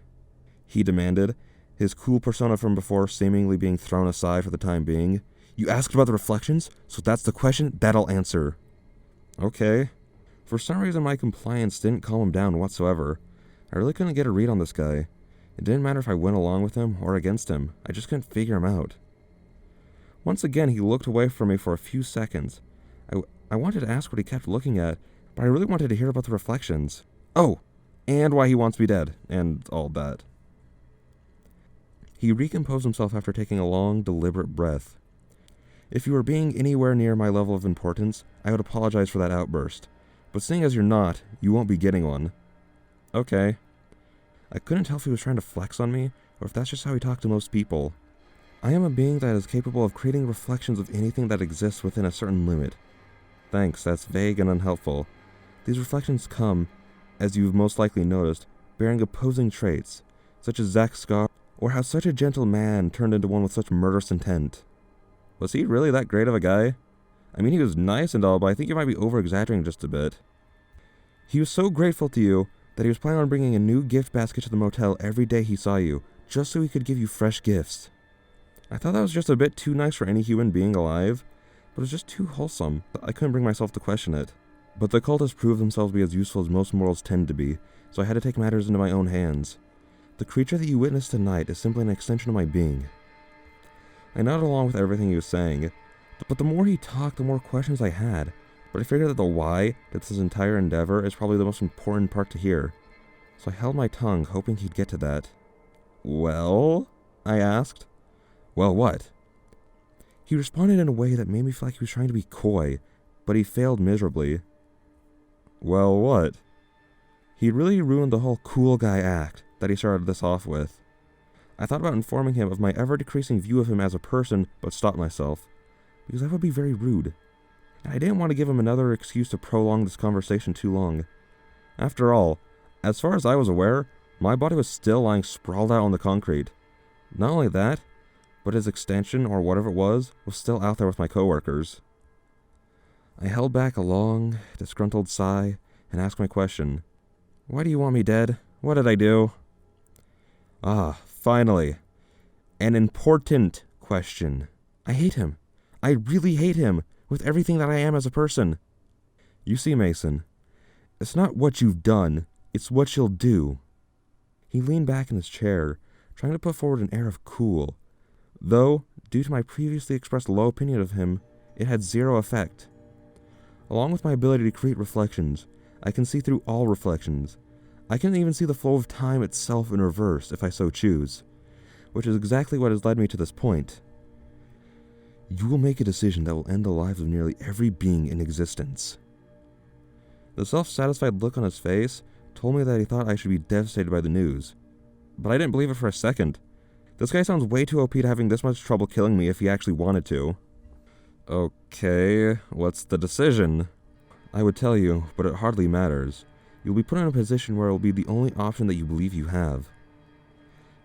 Speaker 2: he demanded, his cool persona from before seemingly being thrown aside for the time being. "You asked about the reflections, so that's the question that I'll answer." Okay. For some reason, my compliance didn't calm him down whatsoever. I really couldn't get a read on this guy. It didn't matter if I went along with him or against him. I just couldn't figure him out. Once again, he looked away from me for a few seconds. I wanted to ask what he kept looking at, but I really wanted to hear about the reflections. Oh, and why he wants me dead, and all that. He recomposed himself after taking a long, deliberate breath. "If you were being anywhere near my level of importance, I would apologize for that outburst. But seeing as you're not, you won't be getting one." Okay. I couldn't tell if he was trying to flex on me, or if that's just how he talked to most people. "I am a being that is capable of creating reflections of anything that exists within a certain limit." Thanks, that's vague and unhelpful. These reflections come, as you've most likely noticed, bearing opposing traits, such as Zach's scar, or how such a gentle man turned into one with such murderous intent. Was he really that great of a guy? I mean, he was nice and all, but I think you might be over-exaggerating just a bit. "He was so grateful to you that he was planning on bringing a new gift basket to the motel every day he saw you, just so he could give you fresh gifts." I thought that was just a bit too nice for any human being alive, but it was just too wholesome. I couldn't bring myself to question it. But the cultists proved themselves to be as useful as most mortals tend to be, so I had to take matters into my own hands. "The creature that you witnessed tonight is simply an extension of my being." I nodded along with everything he was saying, but the more he talked, the more questions I had. But I figured that the why to this entire endeavor is probably the most important part to hear. So I held my tongue, hoping he'd get to that. "Well?" I asked. "Well, what?" He responded in a way that made me feel like he was trying to be coy, but he failed miserably. "Well, what?" He really ruined the whole cool guy act that he started this off with. I thought about informing him of my ever-decreasing view of him as a person, but stopped myself, because that would be very rude. And I didn't want to give him another excuse to prolong this conversation too long. After all, as far as I was aware, my body was still lying sprawled out on the concrete. Not only that, but his extension, or whatever it was still out there with my coworkers. I held back a long, disgruntled sigh and asked my question. Why do you want me dead? What did I do? Ah, finally. An important question. I hate him. I really hate him with everything that I am as a person. You see, Mason, it's not what you've done, it's what you'll do. He leaned back in his chair, trying to put forward an air of cool, though, due to my previously expressed low opinion of him, it had zero effect. Along with my ability to create reflections, I can see through all reflections. I can even see the flow of time itself in reverse if I so choose, which is exactly what has led me to this point. You will make a decision that will end the lives of nearly every being in existence. The self-satisfied look on his face told me that he thought I should be devastated by the news, but I didn't believe it for a second. This guy sounds way too OP to having this much trouble killing me if he actually wanted to. Okay, what's the decision? I would tell you, but it hardly matters. You'll be put in a position where it will be the only option that you believe you have.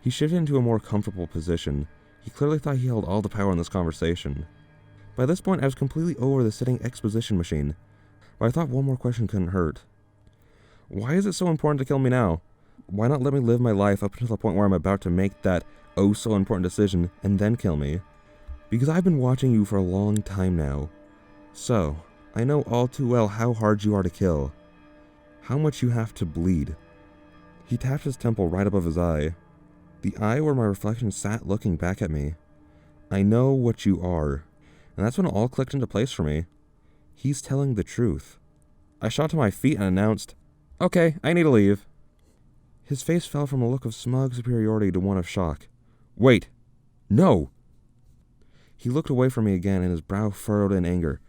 Speaker 2: He shifted into a more comfortable position. He clearly thought he held all the power in this conversation. By this point, I was completely over the sitting exposition machine, but I thought one more question couldn't hurt. Why is it so important to kill me now? Why not let me live my life up until the point where I'm about to make that oh-so-important decision and then kill me? Because I've been watching you for a long time now. So, I know all too well how hard you are to kill. How much you have to bleed. He tapped his temple right above his eye. The eye where my reflection sat looking back at me. I know what you are. And that's when it all clicked into place for me. He's telling the truth. I shot to my feet and announced, "Okay, I need to leave." His face fell from a look of smug superiority to one of shock. "Wait! No!" He looked away from me again and his brow furrowed in anger.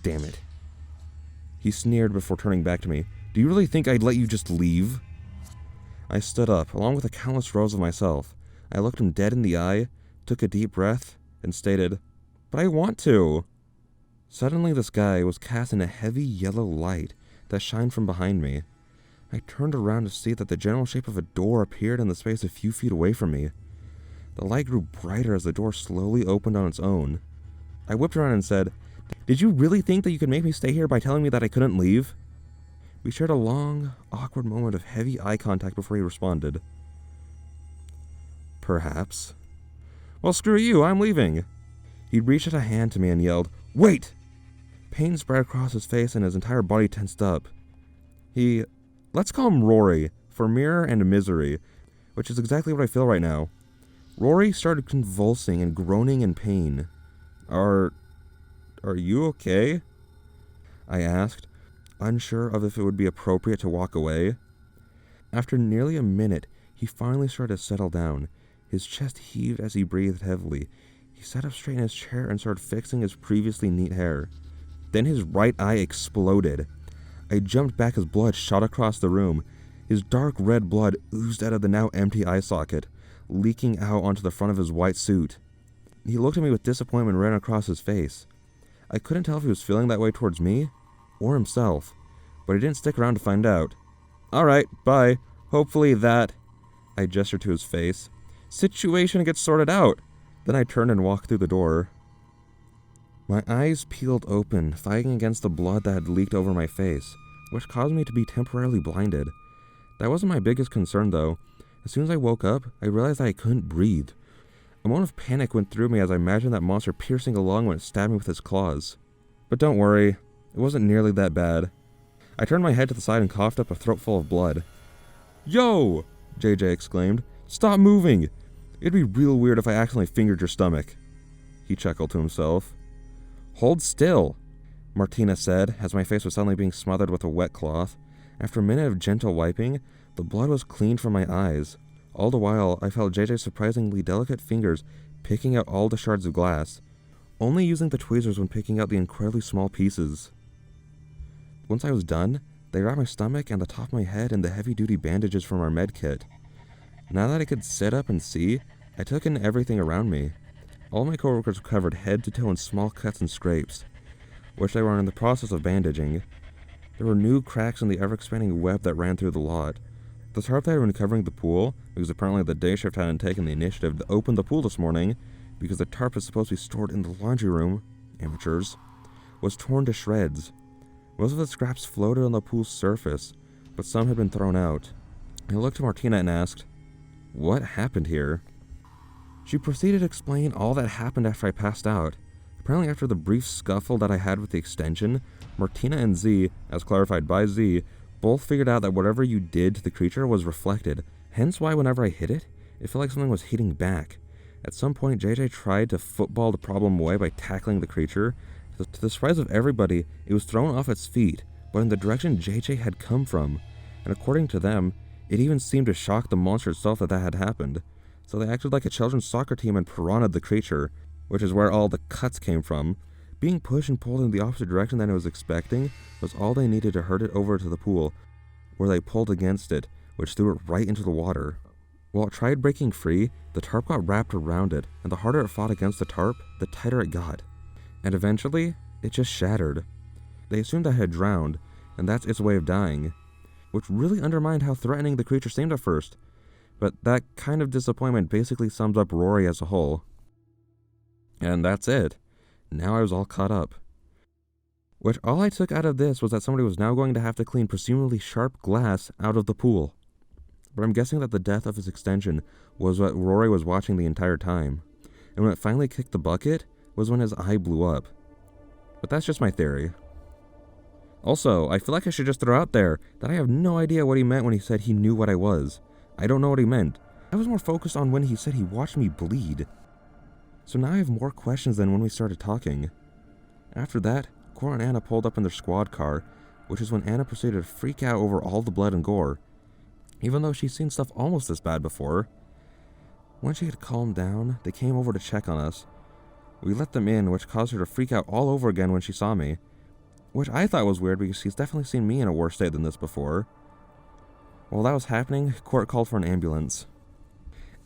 Speaker 2: "Damn it." He sneered before turning back to me. "Do you really think I'd let you just leave?" I stood up, along with the countless rows of myself. I looked him dead in the eye, took a deep breath, and stated, "But I want to." Suddenly this guy was cast in a heavy yellow light that shined from behind me. I turned around to see that the general shape of a door appeared in the space a few feet away from me. The light grew brighter as the door slowly opened on its own. I whipped around and said, "Did you really think that you could make me stay here by telling me that I couldn't leave?" We shared a long, awkward moment of heavy eye contact before he responded. "Perhaps." "Well, screw you, I'm leaving." He reached out a hand to me and yelled, "Wait!" Pain spread across his face and his entire body tensed up. Let's call him Rory, for mirror and misery, which is exactly what I feel right now. Rory started convulsing and groaning in pain. Are you okay?" I asked, unsure of if it would be appropriate to walk away. After nearly a minute, he finally started to settle down. His chest heaved as he breathed heavily. He sat up straight in his chair and started fixing his previously neat hair. Then his right eye exploded. I jumped back as blood shot across the room. His dark red blood oozed out of the now empty eye socket, leaking out onto the front of his white suit. He looked at me with disappointment ran across his face. I couldn't tell if he was feeling that way towards me or himself, but he didn't stick around to find out. "All right, bye. Hopefully that," I gestured to his face, "situation gets sorted out." Then I turned and walked through the door. My eyes peeled open, fighting against the blood that had leaked over my face, which caused me to be temporarily blinded. That wasn't my biggest concern, though. As soon as I woke up, I realized that I couldn't breathe. A moment of panic went through me as I imagined that monster piercing along when it stabbed me with his claws. But don't worry, it wasn't nearly that bad. I turned my head to the side and coughed up a throatful of blood. "Yo!" JJ exclaimed. "Stop moving! It'd be real weird if I accidentally fingered your stomach." He chuckled to himself. "Hold still," Martina said, as my face was suddenly being smothered with a wet cloth. After a minute of gentle wiping, the blood was cleaned from my eyes. All the while, I felt JJ's surprisingly delicate fingers picking out all the shards of glass, only using the tweezers when picking out the incredibly small pieces. Once I was done, they wrapped my stomach and the top of my head in the heavy-duty bandages from our med kit. Now that I could sit up and see, I took in everything around me. All my coworkers were covered head to toe in small cuts and scrapes, which they were in the process of bandaging. There were new cracks in the ever-expanding web that ran through the lot. The tarp that had been covering the pool, because apparently the day shift hadn't taken the initiative to open the pool this morning, because the tarp is supposed to be stored in the laundry room, amateurs, was torn to shreds. Most of the scraps floated on the pool's surface, but some had been thrown out. I looked to Martina and asked, "What happened here?" She proceeded to explain all that happened after I passed out. Apparently after the brief scuffle that I had with the extension, Martina and Z, as clarified by Z, both figured out that whatever you did to the creature was reflected, hence why whenever I hit it, it felt like something was hitting back. At some point, JJ tried to football the problem away by tackling the creature. To the surprise of everybody, it was thrown off its feet, but in the direction JJ had come from, and according to them, it even seemed to shock the monster itself that had happened. So they acted like a children's soccer team and piranha'd the creature, which is where all the cuts came from. Being pushed and pulled in the opposite direction than it was expecting was all they needed to herd it over to the pool, where they pulled against it, which threw it right into the water. While it tried breaking free, the tarp got wrapped around it, and the harder it fought against the tarp, the tighter it got. And eventually, it just shattered. They assumed I had drowned, and that's its way of dying, which really undermined how threatening the creature seemed at first. But that kind of disappointment basically sums up Rory as a whole. And that's it. Now I was all caught up. Which all I took out of this was that somebody was now going to have to clean presumably sharp glass out of the pool. But I'm guessing that the death of his extension was what Rory was watching the entire time. And when it finally kicked the bucket was when his eye blew up. But that's just my theory. Also, I feel like I should just throw out there that I have no idea what he meant when he said he knew what I was. I don't know what he meant. I was more focused on when he said he watched me bleed. So now I have more questions than when we started talking. After that, Cora and Anna pulled up in their squad car, which is when Anna proceeded to freak out over all the blood and gore, even though she's seen stuff almost this bad before. When she had calmed down, they came over to check on us. We let them in, which caused her to freak out all over again when she saw me, which I thought was weird because she's definitely seen me in a worse state than this before. While that was happening, Court called for an ambulance.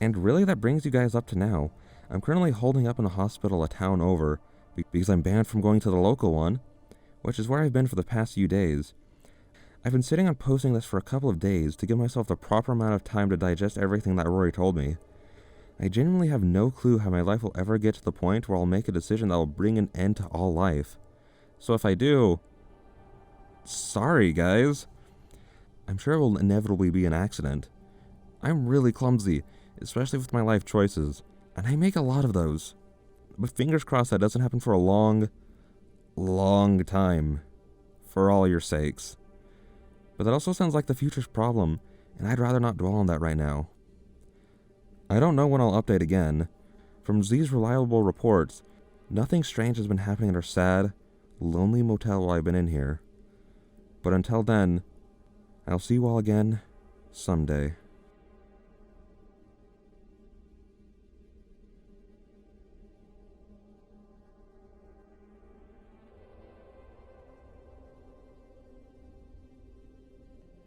Speaker 2: And really, that brings you guys up to now. I'm currently holding up in a hospital a town over, because I'm banned from going to the local one, which is where I've been for the past few days. I've been sitting on posting this for a couple of days to give myself the proper amount of time to digest everything that Rory told me. I genuinely have no clue how my life will ever get to the point where I'll make a decision that will bring an end to all life. So if I do, sorry guys. I'm sure it will inevitably be an accident. I'm really clumsy, especially with my life choices, and I make a lot of those. But fingers crossed that doesn't happen for a long, long time. For all your sakes. But that also sounds like the future's problem, and I'd rather not dwell on that right now. I don't know when I'll update again. From Z's reliable reports, nothing strange has been happening at our sad, lonely motel while I've been in here. But until then, I'll see you all again someday.